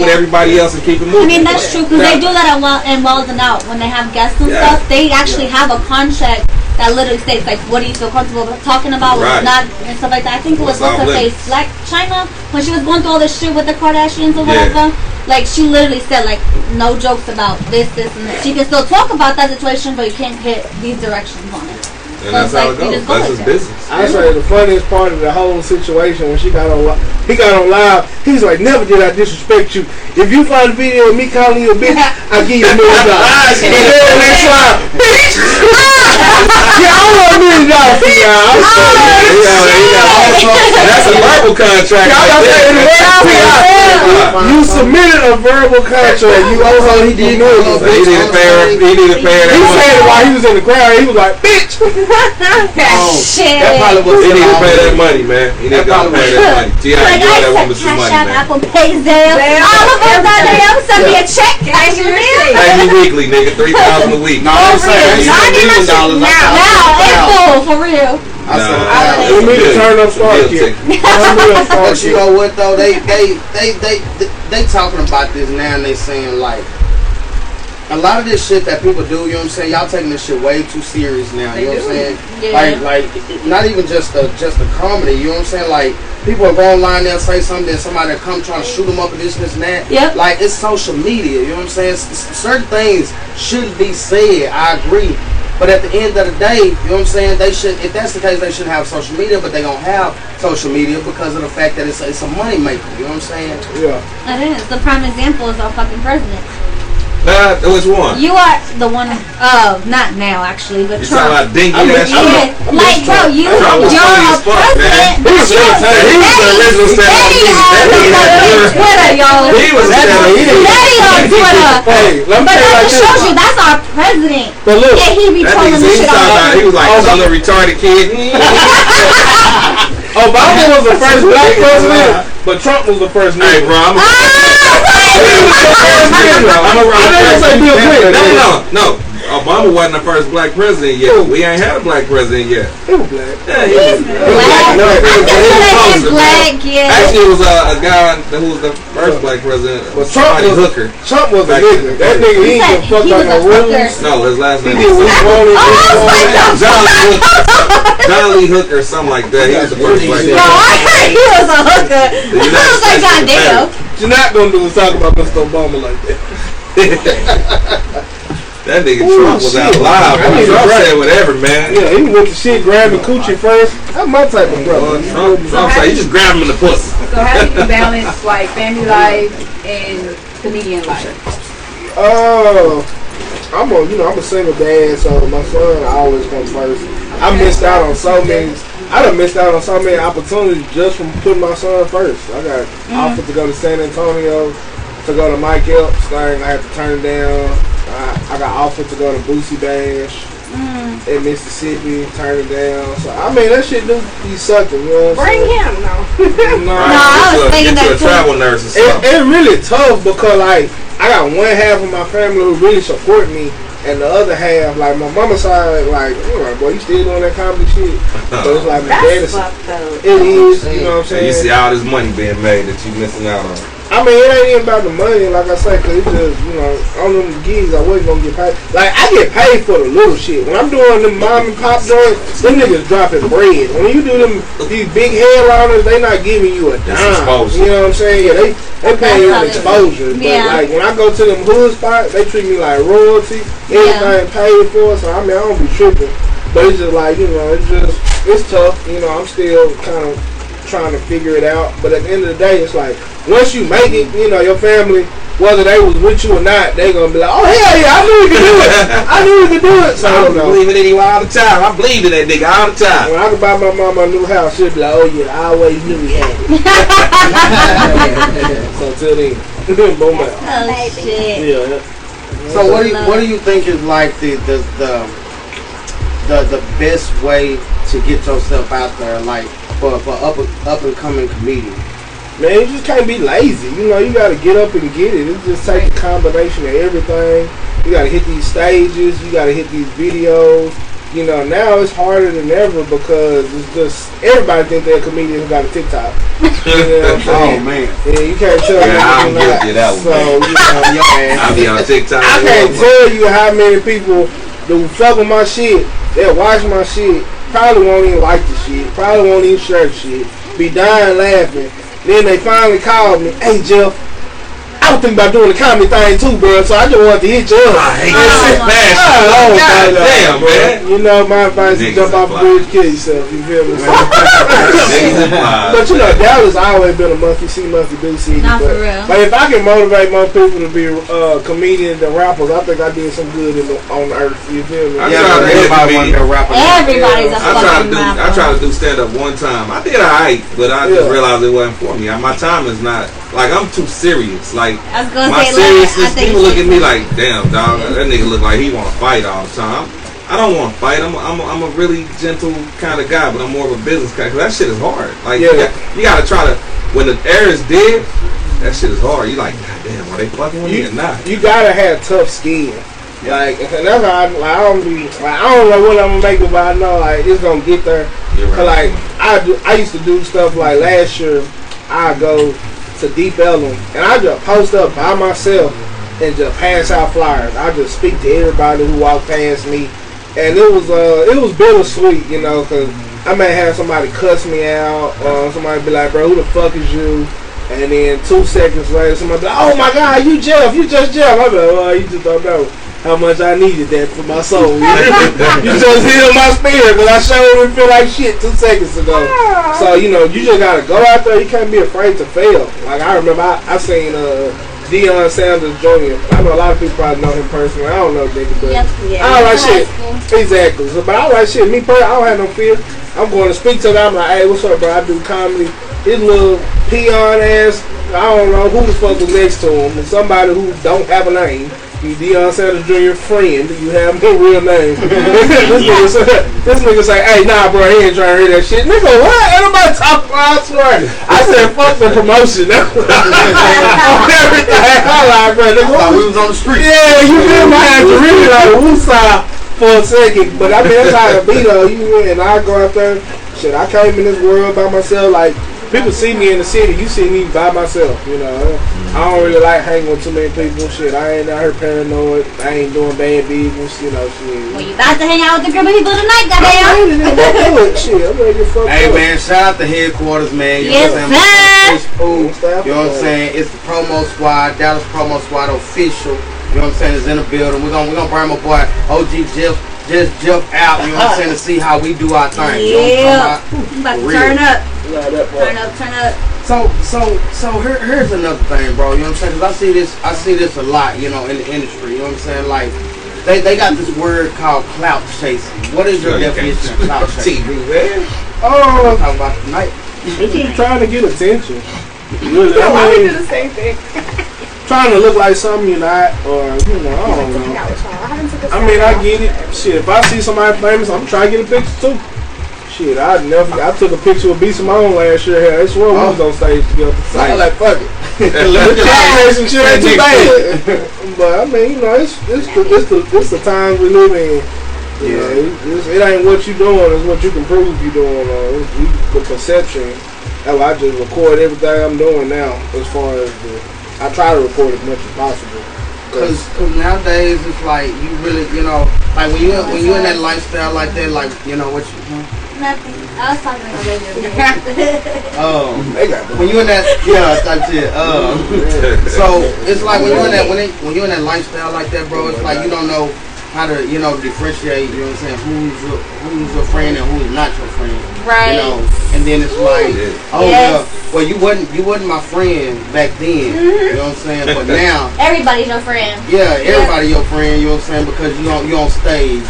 with everybody else and keep it moving. I mean, that's true, because they do that in Wells and Out. When they have guests and stuff, they actually have a contract that literally states, like, what do you feel comfortable talking about, what's not, and stuff like that. I think it was what's her face, Black China, when she was going through all this shit with the Kardashians or whatever. Like, she literally said, like, no jokes about this, and that. She can still talk about that situation, but you can't hit these directions on it. And that's how it goes. That's his business. I say the funniest part of the whole situation when he got on live, he's like, never did I disrespect you. If you find a video of me calling you a bitch, I'll give you $1 million. And then next line, bitch! Yeah, I want $1 million for y'all. That's a verbal contract. You submitted a verbal contract. You owe him. He needed to pay her. He needed to pay her that money. He said it while he was in the crowd. He was like, bitch! Shit. That probably was He need to pay that money, man. He need to go pay that money. T.I. Like, give I that said, woman some money, Cash App, man. Apple Pay, Zelle. All of them goddamn send me a check. Cash your bill. Pay me weekly, nigga. $3,000 a week. No, I'm saying I need my shit now. It's full, for real. We need to turn up Star Kid. But you know what though? They talking about this now, and they saying like a lot of this shit that people do. You know what I'm saying? Y'all taking this shit way too serious now. You know what I'm saying? Yeah. Like not even just a comedy. You know what I'm saying? Like people will go online, they'll say something, and somebody will come trying to shoot them up and this and that. Yep. Like it's social media. You know what I'm saying? Certain things shouldn't be said. I agree. But at the end of the day, you know what I'm saying? They should, if that's the case, they shouldn't have social media, but they gonna have social media because of the fact that it's a money maker. You know what I'm saying? Yeah. It is. The prime example is our fucking president. Which one? You are the one, not now actually, but You Trump. talking about dinky ass Yeah, Trump? like bro, you're Trump was funny a as fuck, man. president. He was the original stand-up. Twitter, y'all. He was Daddy on Twitter. Hey, let me But tell you that like just shows this. you that's our president. But look, Yeah, he be That trolling nigga, the he shit out was of like some little retarded kid. Obama was the first black president, but Trump was the first Hey, nigga. bro, I'm No. Obama wasn't the first black president yet. We ain't had a black president yet. He was black. Yeah, he was Black. Black, yeah. Actually, it was a guy who was the first black president. But Trump was Hooker. Trump was a nigga. That nigga, he ain't give a fuck He was about no a hooker. rules. No, his last He name did what he wanted. John Lee Hooker, something like that. He was the first black Bro, president. I heard he was a hooker. I was like, goddamn. You're not gonna do is talk about Mr. Obama like that. That nigga Trump was out loud. Trump said whatever, man. Yeah, he went to shit grabbing coochie first. That's my type of brother. Trump said, you just grab him in the pussy. So how do you balance like family life and comedian life? I'm a single dad, so my son always comes first. I done missed out on so many opportunities just from putting my son first. I got offered to go to San Antonio, to go to Mike Epps thing. I had to turn it down. I got offered to go to Boosie Bash in Mississippi, turn it down. So I mean that shit do be sucking, you know what I'm Bring saying? him, no. No, I was thinking that a too. travel nurse or something. It's really tough because like I got one half of my family who really support me, and the other half, like my mama's side, like boy, you still doing that comedy shit. So it's like my dad's. That's fucked up. It is, you know what I'm And you saying? see all this money being made that you missing out on. I mean, it ain't even about the money, like I say, cause it's just, on them gigs, I wasn't gonna get paid. Like, I get paid for the little shit. When I'm doing them mom and pop joints, them niggas dropping bread. When you do these big headliners, they not giving you a dime. exposure. You know what I'm saying? Yeah, they pay you an exposure. But Yeah. like, when I go to them hood spots, they treat me like royalty. Everything paid for, so I mean, I don't be tripping. But it's just like, it's tough. I'm still kind of trying to figure it out. But at the end of the day, it's like once you make it, you know, your family, whether they was with you or not, they gonna be like, oh hell yeah, I knew we could do it. I knew we could do it. So I don't believe in anyone all the time. I believe in that nigga all the time. when I could buy my mama a new house, she'd be like, oh yeah, I always knew we had it. So till then, boom out. Oh shit. Yeah. So what do you think is like the best way to get yourself out there, like for up and coming comedian? Man, you just can't be lazy. You know, you gotta get up and get it. It just takes a combination of everything. You gotta hit these stages. You gotta hit these videos. You know, now it's harder than ever because it's just everybody thinks they're a comedian who got a TikTok. You know what I'm saying? Oh man, Yeah, you can't tell me. I'm guilty of that one. So you know, your ass. I'll be on TikTok. I can't tell you how many people do fuck with my shit. They'll watch my shit. Probably won't even like the shit. Probably won't even share the shit. Be dying laughing. Then they finally called me. Hey Jeff, I was thinking about doing the comedy thing too, bro. So I just wanted to hit you up. I hate that shit fast. God damn, man. You know, my advice is Niggas jump off the apply. bridge, kill yourself. You feel me? Niggas apply, But you know, man. Dallas always been a monkey see, monkey do see. Not But for real. like, if I can motivate more people to be comedians than rappers, I think I did some good on earth. You feel me? I yeah, tried to everybody want to be a rapper. Everybody's a I tried fucking to rapper. do stand up one time. I did alright, but I just realized it wasn't for me. My time is not like I'm too serious. Like I was gonna my say, like, I seriousness, think people look at me like, damn dog, that nigga look like he want to fight all the time. I don't want to fight. I'm a really gentle kind of guy, but I'm more of a business guy. Cause that shit is hard. Like you gotta try to when the air is dead. That shit is hard. You like, god damn, are they fucking with me or not? You gotta have tough skin. Like, and that's how I don't know what I'm gonna make it, but I know like it's gonna get there. You're right. Cause like I used to do stuff like last year. I go to Deep Ellum and I just post up by myself and just pass out flyers. I just speak to everybody who walk past me, and it was bittersweet, you know, cause I may have somebody cuss me out, or somebody be like, bro, who the fuck is you? And then 2 seconds later, somebody be like, oh my God, you Jeff, you just Jeff. I be like, well, you just don't know how much I needed that for my soul. You just healed my spirit, because I sure didn't feel like shit 2 seconds ago. So, you know, you just got to go out there. You can't be afraid to fail. Like, I remember I seen Deion Sanders Jr. I know a lot of people probably know him personally. I don't know nigga, but Yep. I don't like shit. Exactly. So, but I don't like shit. Me personally, I don't have no fear. I'm going to speak to them. I'm like, hey, what's up, bro? I do comedy. His little peon ass, I don't know who the fuck was next to him. Somebody who don't have a name. You Deion Sanders Jr. friend. You have no real name. this nigga say, hey, nah, bro, he ain't trying to hear that shit. Nigga, what? Ain't nobody talking about, I swear. I said, fuck the promotion. Everything. I like, bro. Nigga, Like we was on the street. yeah, you feel me? I had to really like woosah for a second. But I mean, that's how it be though. And I go out there. Shit, I came in this world by myself. Like, people see me in the city. You see me by myself, you know. I don't really like hanging with too many people. Shit, I ain't out here paranoid. I ain't doing bad business, you know, shit. Well, you about to hang out with the group of people tonight, goddamn. Shit, I'm ready to get fucked Hey up. man, shout out to headquarters, man. You Yes, know what I'm saying? It's cool. Staff You know what I'm saying? It's the promo squad, Dallas promo squad official. You know what I'm saying? It's in the building. We're gonna bring my boy Ogjustjeff just jump out. You know what I'm saying? To see how we do our thing. You know what I'm talking About to Real. turn up. Nah, that part. Turn up. So here's another thing, bro. You know what I'm saying? Cause I see this a lot. You know, in the industry. You know what I'm saying? Like they got this word called clout chasing. What is your definition of clout chasing? TV, man. Oh, Talking about tonight. it's just trying to get attention. Really, Why I we mean, do the same thing? trying to look like something you're not, or you know, I don't Hang know. out with y'all. I haven't took a I mean, I selfie. get it. Shit, if I see somebody famous, I'm trying to get a picture too. Shit, I took a picture with B. Simone last year. I swear we was on stage together. So I like, fuck it. The generation shit ain't too bad. But I mean, you know, it's the times we live in. You know, it ain't what you doing, it's what you can prove you doing. It's the perception. That's why I just record everything I'm doing now. As far as I try to record as much as possible. Cause nowadays it's like you really, you know, like when you in that lifestyle like that, like you know what you. Nothing. I was talking like a baby. They got When you in that type shit. So it's like when you in that lifestyle like that, bro. It's like you don't know how to differentiate. You know what I'm saying? Who's your friend and who's not your friend. Right. You know, and then it's like, well, you wasn't my friend back then. You know what I'm saying? But now everybody's your friend. Yeah, everybody your friend. You know what I'm saying? Because you on stage.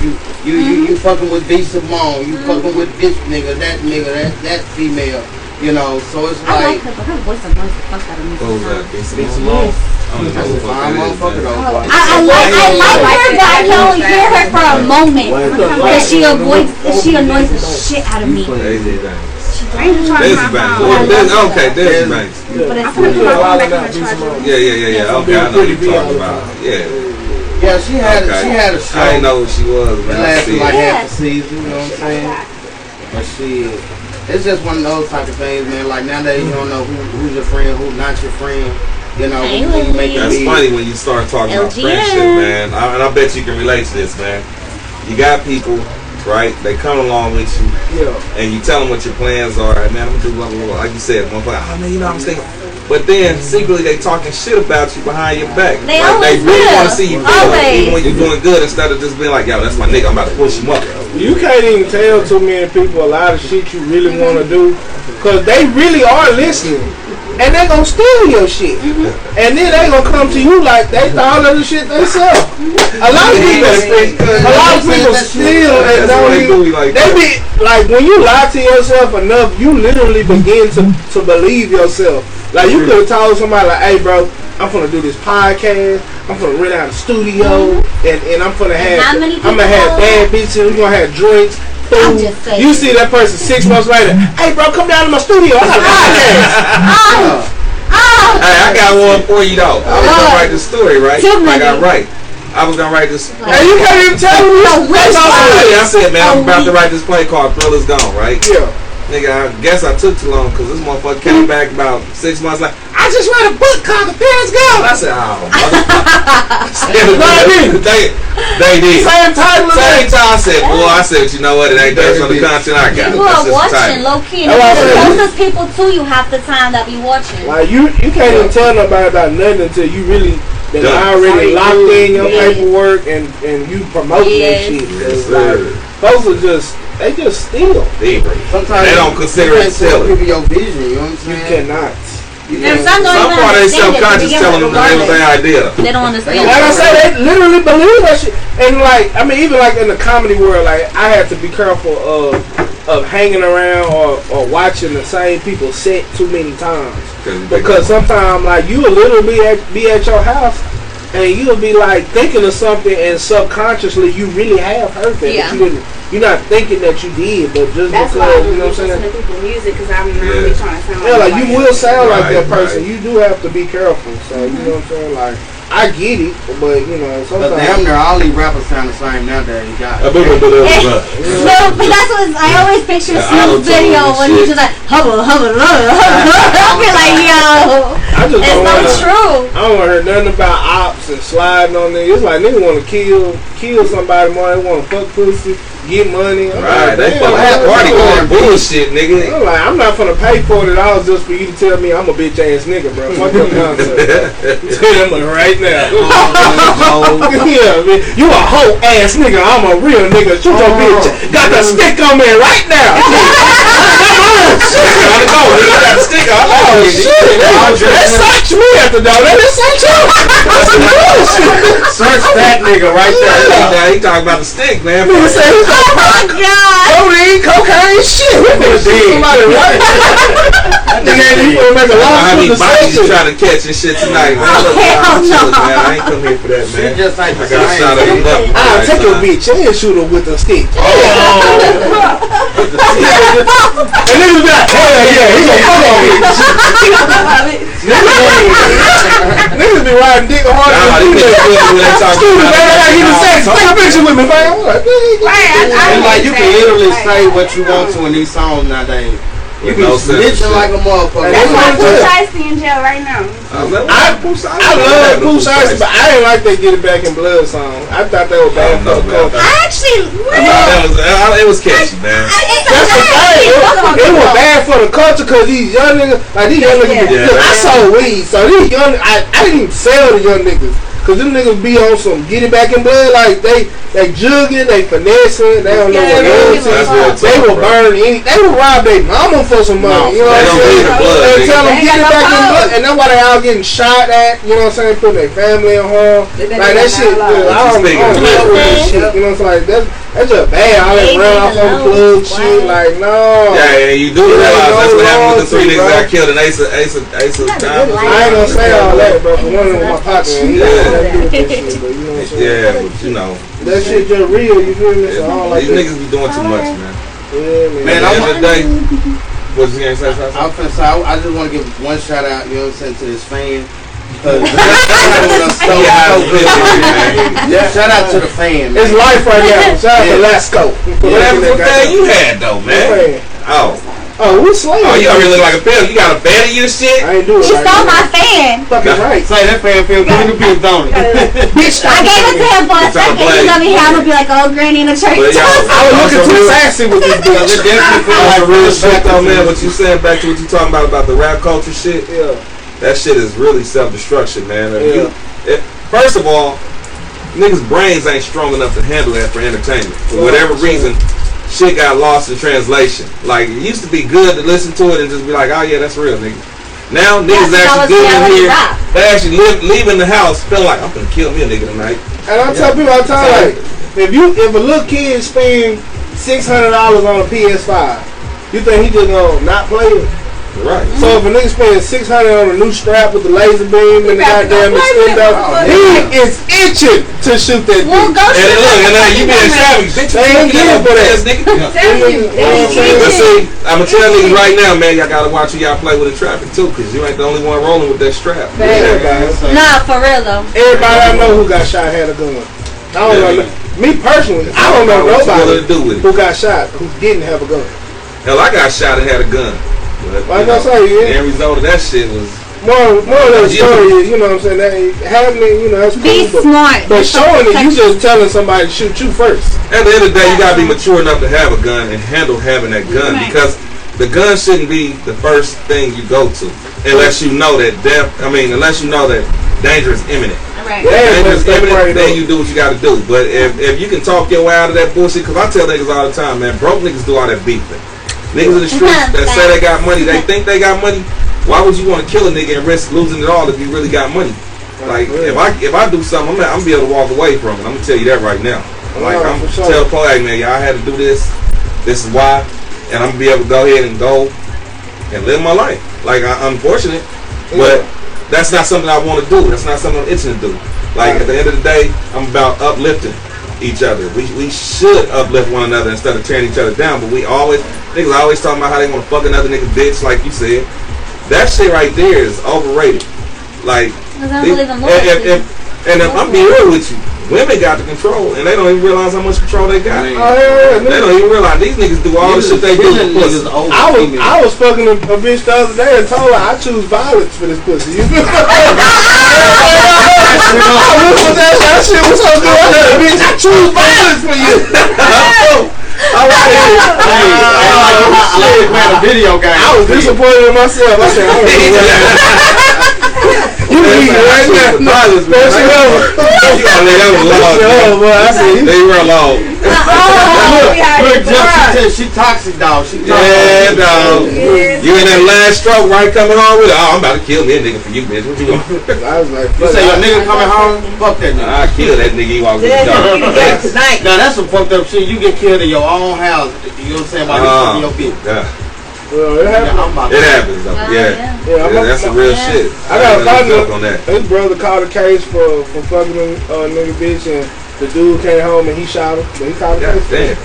You fucking with B Simone. You fucking with this nigga, that female. You know, so it's I like. like her, but her voice annoys the fuck out of me. B Simone. I like her, but I can only hear her for a moment because she annoys the shit out of me. Daisy Banks. Banks. Okay, Daisy Banks. But it's Yeah. Okay, I know you're talking about. Yeah, she had a show. I didn't know who she was, man. It lasted like half the season. You know what I'm saying? But shit, it's just one of those type of things, man. Like nowadays, you don't know who's your friend, who's not your friend. You know, when you make it. That's funny when you start talking about friendship, man. And I bet you can relate to this, man. You got people, right? They come along with you, and you tell them what your plans are. And man, I'm gonna do blah blah blah. Like you said, motherfucker. Oh man, you know I'm thinking. But then secretly they talking shit about you behind your back. They really want to see you fail, even when you're doing good, instead of just being like, yo, that's my nigga, I'm about to push him up. You can't even tell too many people a lot of shit you really want to do, because they really are listening. And they gonna steal your shit. And then they gonna come to you like they thought of the shit themselves. A lot of people steal and don't even, they be like, when you lie to yourself enough, you literally begin to believe yourself. Like you could have told somebody like, hey bro, I'm gonna do this podcast, I'm gonna rent out a studio, and I'm gonna have bad bitches, we're gonna have drinks. You see that person 6 months later, hey bro, come down to my studio, I got a podcast. Hey, I got one for you though. I was gonna write this story, right? I was gonna write this. Hey, you can't even tell me. I said, man, I'm about to write this play called Thriller's Gone, right? Yeah. Nigga, I guess I took too long because this motherfucker came back about 6 months like, I just read a book called The Thriller's Gone. I said, oh, they did. Same time. I said, boy, you know what? It ain't based on the content I got. People are watching, low key. And closest people to you half the time that be watching. Like you can't even tell nobody about nothing until you really been already locked in your paperwork and you promoting that shit. Folks are they just steal. Sometimes they don't consider it stealing. People your vision, you know what I'm saying? You cannot. Some part of their subconscious telling them that it was their idea. They don't understand. Like I said, they literally believe that shit. And like, I mean, even like in the comedy world, like I have to be careful of hanging around or watching the same people set too many times. Because sometimes like you'll literally be at your house and you'll be like thinking of something and subconsciously you really have heard that. Yeah. You're not thinking that you did, but just that's because, you know what I'm saying? That's why I listen to music, because I'm not really trying to sound like you will sound like that person. You do have to be careful. So, you know what I'm saying? Like, I get it, but, you know, sometimes. But damn near all these rappers sound the same nowadays. But that's what I always picture Snoop's video when he's just like, hubba, hubba, hubba, hubba. I'll be like, yo. It's not true. I don't want to hear nothing about ops and sliding on there. It's like niggas want to kill somebody more. They want to fuck pussy, get money. Right, they fucking party going bullshit, nigga. I'm like, I'm not gonna pay $40 just for you to tell me I'm a bitch ass nigga, bro. Fuck your concept. Tell them right now. Yeah, man. You a hoe ass nigga. I'm a real nigga. Shoot your bitch. Got the stick on me right now. Gotta go. He got the stick on. Oh shit! They search me at the door. They didn't search you. That's some bullshit. Search that nigga right there. He talking about the stick, man. Nigga say he's oh my god. Cocaine, shit. We finna shoot somebody right now. Nigga ain't even make a lot how many of bodies you trying to catch and shit tonight, man? Hell no. Man, I ain't come here for that, man. Just like I got a shot of him up. I'll take your bitch and shoot her with a stick. And niggas be like, hell yeah, he gonna fuck on me. Niggas be riding dick hard. Stupid, man. He just said, take a picture with me, man. And like you can literally say what you want to in these songs nowadays. You be snitching like a motherfucker. That's why Pooh Shiesty in jail right now. I love Pooh Shiesty, but I didn't like they Get It Back in Blood song. I thought they were bad for the culture. It was catchy, man. That's the thing. It was bad for the culture because these young niggas, I sold weed, so these young, I didn't even sell the young niggas. Cause them niggas be on some get it back in blood, like they jugging, they finessing, they don't know what loyalty. They will burn any, they will rob their mama for some money. You know what I'm saying? They tell them get it back in blood, and that's why they all getting shot at. You know what I'm saying? Putting their family in harm. Like that shit. I don't know that shit. You know, it's like that's just bad. I done run off on the club shit. Like no. Yeah, you do realize that's what happened with the 3 niggas that killed an Ace of Diamonds. I ain't gonna say all that, bro. But one of them my pockets. Yeah, but you know. That shit just real, you feel me? So I don't like these niggas be doing too much, man. Yeah, man. At the end of the day, what's you gonna say? I just want to give one shout out, you know what I'm saying, to this fan. Shout out to the fan, man. It's life right now. Shout out to Lasco. What fan you had though, man? Oh, we slaying. Oh, you already look like a fan. You got a fan of your shit? I ain't doing it. She stole my fan. Fucking right. Say that fan feel good to be on it. Bitch, I gave it to him for a second. He's gonna be here. I'm gonna be like, oh, granny in the church. I was looking too sassy with this bitch. It definitely feel like real shit though, man. What you saying back to what you talking about the rap culture shit? Yeah. That shit is really self-destruction, man. First of all, niggas' brains ain't strong enough to handle that for entertainment. For whatever reason, shit got lost in translation. Like, it used to be good to listen to it and just be like, oh yeah, that's real, nigga. Now, niggas actually getting in here, they actually leaving the house feeling like, I'm gonna kill me a nigga tonight. And I tell people all the time, like, if a little kid spend $600 on a PS5, you think he just gonna not play it? Right. So if a nigga spends $600 on a new strap with the laser beam and the goddamn extender, he is itching to shoot that Well, bitch. go shoot And look, you being savage, bitch. They ain't getting for that. But see, I'ma tell niggas right now, man, y'all gotta watch who y'all play with in traffic too, cause you ain't the only one rolling with that strap. Nah, for real though. Everybody I know who got shot had a gun. I don't know. Me personally, I don't know nobody who got shot who didn't have a gun. Hell, I got shot and had a gun. But, like I say, the end result of that shit was more of that story is, you know what I'm saying, that having it, you know, that's cool. Be smart. But showing it, you just telling somebody to shoot you first. At the end of the day, you gotta be mature enough to have a gun and handle having that gun, because the gun shouldn't be the first thing you go to unless you know that unless you know that danger is imminent. Right. Danger is imminent, then you do what you gotta do. But if you can talk your way out of that bullshit, because I tell niggas all the time, man, broke niggas do all that beefing. Niggas in the streets that say they got money, they think they got money. Why would you want to kill a nigga and risk losing it all if you really got money? Like, if I do something, I'm gonna be able to walk away from it. I'm gonna tell you that right now. Like, I'm gonna tell the hey man, y'all had to do this. This is why, and I'm gonna be able to go ahead and go and live my life. Like, I'm unfortunate, but that's not something I want to do. That's not something I'm itching to do. Like, at the end of the day, I'm about uplifting each other. We should uplift one another instead of tearing each other down. But niggas always talking about how they want to fuck another nigga bitch, like you said. That shit right there is overrated. Like, if I'm being real with you, women got the control, and they don't even realize how much control they got. They don't even realize these niggas do all the shit they do for pussy. I was fucking a bitch the other day and told her I choose violence for this pussy. You feel that shit was so good. Bitch, I choose violence for you. I video game. I was disappointed in myself. I said, you need it right now. Violence, man. They were low. Look, she toxic, dog. Yeah, dog. You in that last stroke, right? Coming home with it. Oh, I'm about to kill me a nigga for you, bitch. What you doing? I was like, you say your nigga coming home? Fuck that nigga. I kill that nigga. He walks in the door. Now that's some fucked up shit. You get killed in your own house. You know what I'm saying? By your bitch. Yeah. Well, it happens. It happens though. Yeah, that's some real shit. I got a partner on that. His brother caught a case for fucking nigga bitch, and the dude came home and he shot him. But he caught a case. Damn.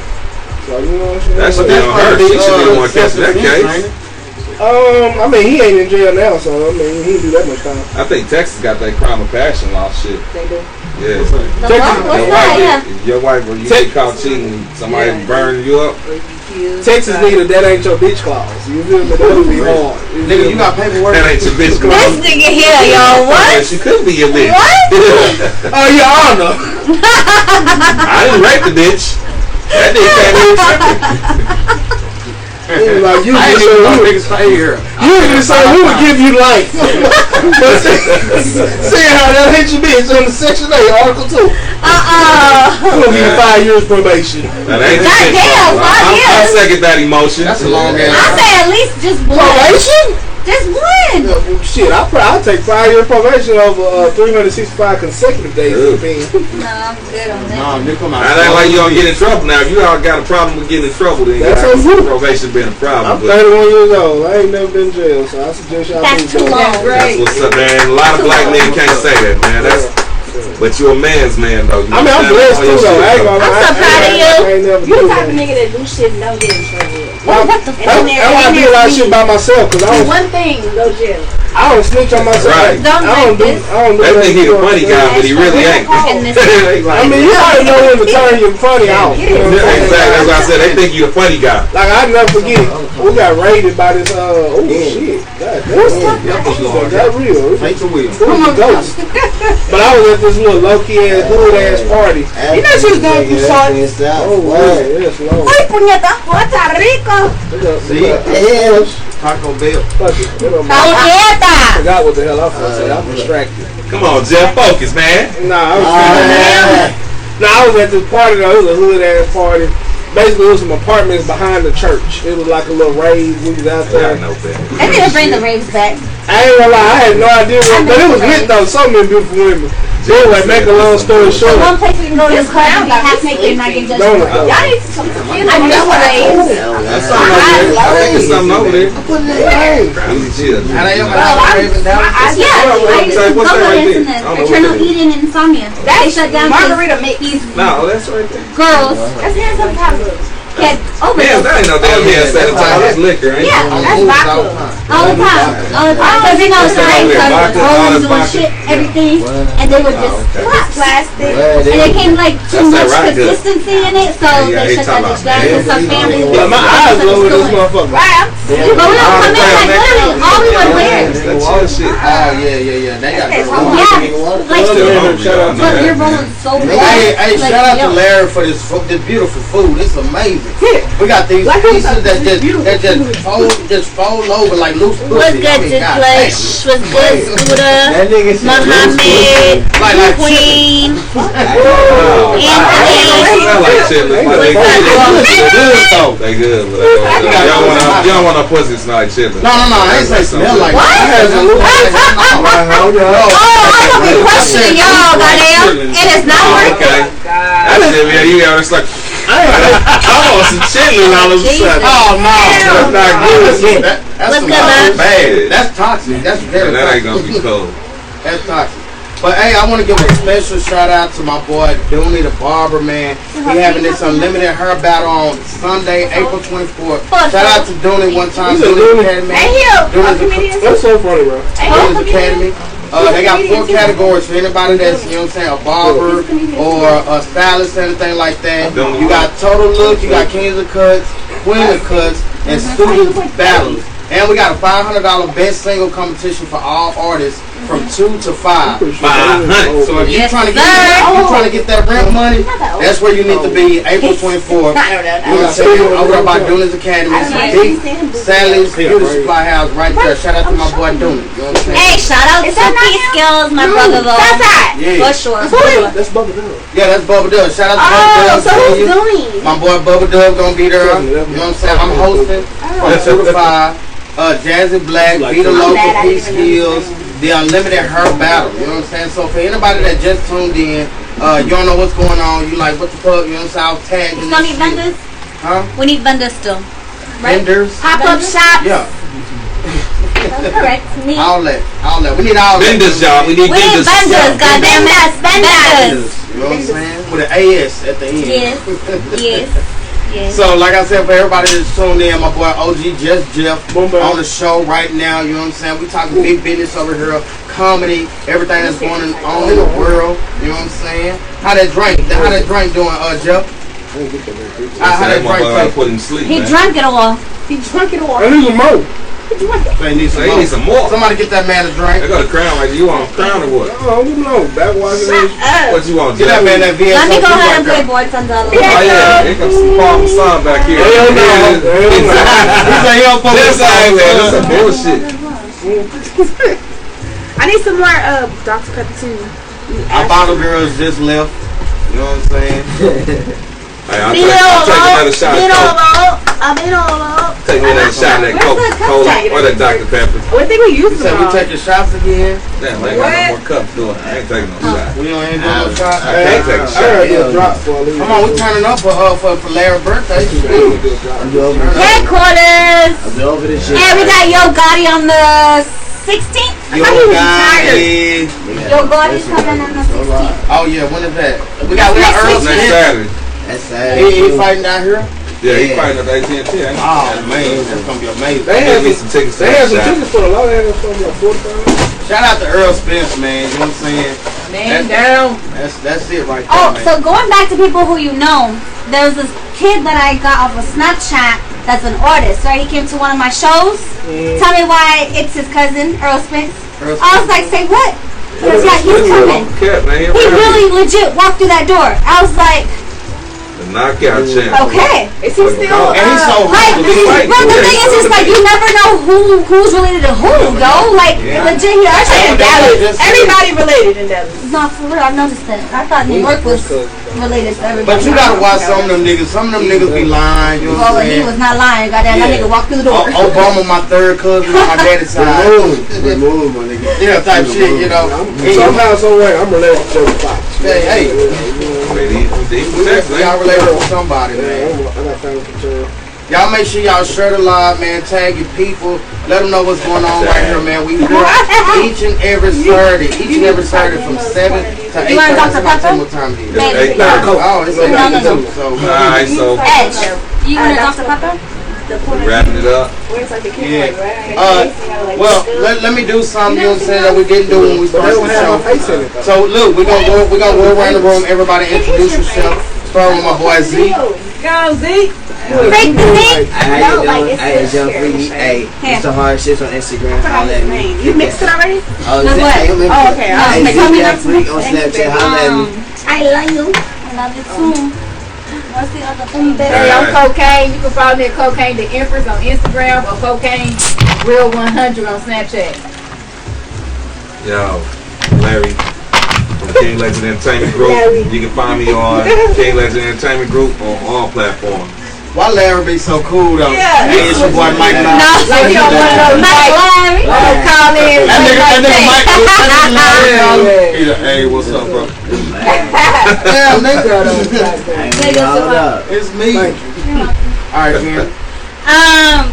So you know what I'm saying? That should be on her. She should be the one catching that case. I mean, he ain't in jail now, so I mean, he didn't do that much time. I think Texas got that crime of passion law shit. They do. Yeah. Your wife, when you get caught cheating, somebody burn you up. Texas need a that ain't your bitch clause. You feel me? That would be hard. Nigga, you got paperwork. That ain't your bitch clause. This nigga here, y'all. What? She could be your bitch. What? Oh, your honor. I didn't rape the bitch. That nigga came in tripping. He was like, you I ain't even know niggas stay here. usually say we would give you life. But seeing how that hit you bitch on the Section 8, Article 2. We'll give you 5 years probation. That ain't Goddamn, 5 years. I second that emotion. That's a long ass. I say at least just one. Probation? Just one. Shit, I'll take 5 years probation over 365 consecutive days of being. No, I'm good on that. No, nigga, come on. I ain't like you don't get in trouble now. If you all got a problem with getting in trouble, then That's on you. probation been a problem. I'm But 31 years old. I ain't never been in jail, so I suggest y'all That's too long. that's what's up, man. A lot of black niggas can't say that, man. But you a man's man, though. I mean, I'm blessed too, though. I ain't gonna lie. I'm so proud of you. You the type of nigga that do shit and don't get in trouble. What the fuck? I do a lot of shit by myself, because I don't. One thing, go to jail. I don't snitch on myself. Right. I don't do They think he the funny guy, but he really ain't. I mean, you gotta know when to turn your funny out. You know what I'm saying? Exactly. That's what I said. They think you the funny guy. Like, I never forget, we got raided by this, oh shit. God damn. That real. Take the wheel. It was a ghost. But I was at this little low-key ass, hood ass party. You know she was going through something. Oh, wow. Yes, Lord. Ay, puñeta, Puerto Rico. See? Taco Bell. Fuck it. I forgot what the hell I was saying. I'm distracted. Come on, Jeff. Focus, man. Nah, I was at this party though. It was a hood ass party. Basically, it was some apartments behind the church. It was like a little rave. We was out there. I know that. They need to bring the raves back. I ain't gonna lie, I had no idea what, but it was lit though. So many beautiful women. Anyway, make a long story short. One place we can go to is clown, but half naked and not get judged. Donut. Y'all need some kids. I know what raves. That's something over there. I think there's something over there. Easy chill. How they ever got raving down? Yeah, I used to What's go that right to there? this I don't know Eternal what that is. Eating and Insomnia. They shut down Margarita mix. these No, that's right there. girls That's hand sanitizer. had Man, overdosed that ain't no damn hand sanitizer. That's liquor, ain't it? Yeah. That's vodka. all the time. Because you know it's the raves, so rolling, doing shit, everything, and they would just collapse. Plastic. And it came like too That's much that right there. consistency in it, so Yeah, they he shut that talking bitch down. about, And some man. families. Yeah, my eyes low with this motherfucker. Right. But we don't come in like literally all we would wear. That chill shit. Oh, yeah. They got good water. Yeah, like Still hungry, y'all know but that. you're rolling so hard. Hey, like, shout out to yo. Larry for this beautiful food. It's amazing. We got these pieces that just fold over like loose pussy. What's good, God Flesh? What's good, Scooter? That nigga said, Muhammad, Like Queen, Oh, Anthony. smell like chitlins. Like they good. They good, but you don't want no pussy smell like chitlins. No, I ain't say smell like What? that. Oh, I'm gonna be questioning y'all, goddamn, and it's not working. Okay. That's it, man. You got it's like I want some chitlins all of a sudden. Oh no, That's not good. That's What's some good, man? Bad. That's toxic. That's very And that ain't toxic. gonna be cold. That's toxic. But hey, I want to give a special shout out to my boy Dooney the barber, man. He having this unlimited hair battle on Sunday, April 24th. Shout out to Dooney one time. He's a Dooney Dooney. Academy. Ain't you? A Dooney's comedian? That's so funny, bro. Dooney's Academy. They got 4 categories for anybody that's, you know what I'm saying, a barber or a stylist, anything like that. You got total look, you got kings of cuts, queen of cuts, and student battles. And we got a $500 best single competition for all artists from 2 to 5. 500. So if you're trying to get that rent money, that's where you need to be. April 24th. We're gonna say over by Dooney's Academy. It's Big Sally's Beauty Supply House right there. Shout out to my boy Dooney. You know what I'm saying? Hey, shout out to P Skills, my brother though. Yeah. For sure. That's Bubba Dub. Yeah, that's Bubba Dub. Shout out to Bubba Dub. So who's doing? My boy Bubba Dub gonna be there. You know what I'm saying? I'm hosting from 2 to 5. Jazzy Black, Vita Local, P Skills, the Unlimited Hair Battle. You know what I'm saying? So for anybody that just tuned in, you don't know what's going on. You like, what the fuck? You know what I'm saying? I'll tag We in still this need shit. vendors? Huh? We need vendors still. Right? Vendors? Pop-up shop. Yeah. Correct. Me. Outlet. We need all Vendors, y'all. We need We need vendors. vendors, goddamn it. Vendors. You know what I'm saying? With an AS at the end. Yes. So, like I said, for everybody that's tuned in, my boy Ogjustjeff on the show right now. You know what I'm saying? We talking big business over here, comedy, everything that's going on in the world. You know what I'm saying? How that drink doing, Jeff? How that drink put him to sleep. He man. drank it all. He drunk it all. And he's a mo. They need some more. Somebody get that man a drink. I got a crown. Like, you want a crown or what? Oh, no. Backwash. What you want? Get that man that VS. Let me go ahead and play Boy Tandala. Oh yeah, here comes some Paul Masson back here. Hell no. He's like, yo, That's all, man. That's some bullshit. I need some more Dr. Pepper too. Our bottle girls just left. You know what I'm saying? Hey, I'll take another shot of Coke. Take me another shot of that Coca-Cola or that Dr. Pepper. I think we used So we taking shots again? Damn, I ain't got no more cups doing. I ain't taking no shot. We don't ain't doing no shots. I can't take a I shot. heard you drop for a little. Come on, we turning up for Larry's birthday. Headquarters. I'll be over this shit. And we got Yo Gotti on the 16th. Yo Gotti. Yo Gotti's coming on the 16th. Oh yeah, when is that? We got Earl Next Smith. Saturday. That's sad. He fighting down here? Yeah, he fighting up AT&T. Oh man, that's gonna be amazing. They had Give me some tickets. They had some tickets for the law. They had some like $45. Shout out to Earl Spence, man. You know what I'm saying? Man down. That's it right there, Oh, man. so going back to people who you know, there was this kid that I got off of Snapchat that's an artist, right? He came to one of my shows. Tell me why it's his cousin, Earl Spence. I was like, say what? He goes, yeah, he's coming. He really legit walked through that door. I was like, The knockout champ. okay. Is he still? And he's so Like, but the thing is, just like you never know who's related to who, though. Like, legit, he actually in Dallas. Everybody related in Dallas. Not for real. I noticed that. I thought New York was related to everybody. But you gotta watch some of them niggas. Some of them niggas be lying. You know Well, what I'm he saying? was not lying. Goddamn, that nigga walked through the door. Obama, my third cousin on my daddy's side. Remove, my nigga. Yeah, type shit, you know. Somehow, some way, I'm related to Joe Fox. Hey, y'all related to somebody, man. I got family control. Y'all make sure y'all share the live, man. Tag your people. Let them know what's going on right here, man. We here each and every Saturday. Each and every Saturday from 7 to 8:30. You want Dr. Pepper? What time it is? Maybe. Oh, it's 8:30. So, Alright, so Edge. You want Dr. Pepper? wrapping it up. well, let me do something, you know what I'm saying, that we didn't do when we started the show. So, look, we're gonna go around the room. Everybody introduce yourself. Start with my boy Z. Go, Z. Break the thing. How you doing? Hey, Jeffrey. Hey, it's the hard shit on Instagram. Holla at me. You mixed it already? Oh, With what? Oh, okay. Hey, Jeffrey on Snapchat. Holla at me. I love you. I love you too. What's the other thing? On cocaine. You can follow me at Cocaine the Empress on Instagram or Cocaine Real 100 on Snapchat. Yo, Larry from King Legend Entertainment Group. You can find me on King Legend Entertainment Group on all platforms. Why Larry be so cool though? Yeah. Hey, it's your boy Mike Lyle. Like you don't want to know Larry. call in. That nigga Mike. He's like, hey, what's up, bro? Yeah, nigga. Hold up. It's me. All right, man. I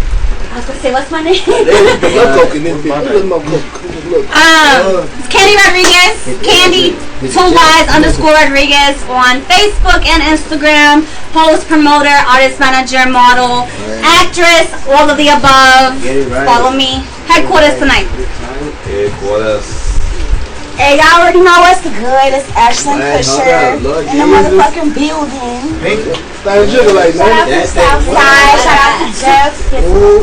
was gonna say, what's my name? No coke in this bitch. There's no coke. Look. It's Candy Rodriguez. Candy 2Ys_Rodriguez on Facebook and Instagram. Host, promoter, artist, manager, model, actress, all of the above. Get it right. Follow me. Headquarters tonight. Headquarters. Hey, y'all already know what's the good. It's Ashlyn Hey, Fisher hold up, Lord in the Jesus. motherfucking building. Start sugar like Shout out that. to Southside. Shout out to Jeff.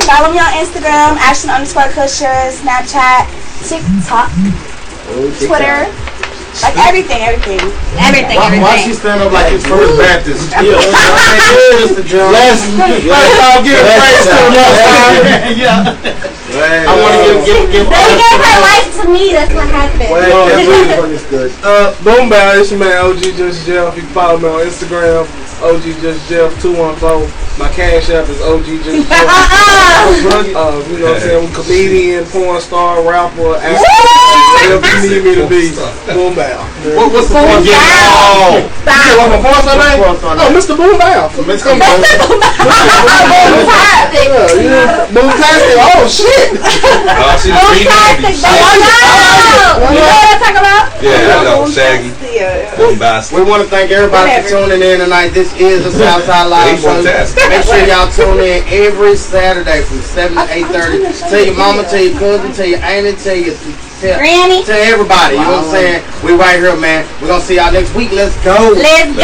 Follow me on Instagram, Ashlyn_Fisher, Snapchat, TikTok, Twitter. Like everything. Why she stand up like it's First Baptist? Let's all give praise to the Most High. Yeah. I want to give They gave her life to me. That's what happened. Boom bow, it's your man OG Just Jeff. You can follow me on Instagram, OG Just Jeff 214. My cash app is OG Just Jeff. You know what I'm saying? I'm a comedian, porn star, rapper, actor, whatever you need me to be. Boom bow. What's the point? Oh, What's my porn star name? Oh, Mr. Boom bow. Mr. Boom. Boom-tastic. Oh shit. She's revamping. You know what I'm talking about? Yeah, I know. Shaggy. Bombastic. We want to thank everybody for tuning in tonight. This is the Southside Live Show. Make sure y'all tune in every Saturday from 7 to 8:30. Tell your mama, tell your cousin, tell your auntie, Granny. tell everybody. You know what I'm saying? We right here, man. We're going to see y'all next week. Let's go. Let's go.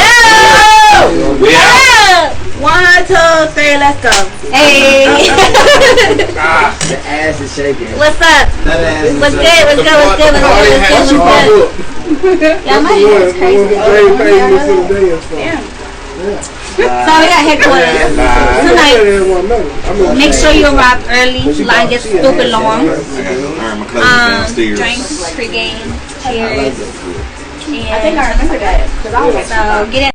We out. 1, 2, 3, let's go. Hey. The ass is shaking. What's up? That ass is What's shaking. good? What's good? What's good? What's good? What's good? Yeah, my hair is crazy. So we got headquarters tonight. Make sure you arrive early. Line gets stupid long. Drinks, pregame, cheers. I think I remember that. 'Cause I was So get in.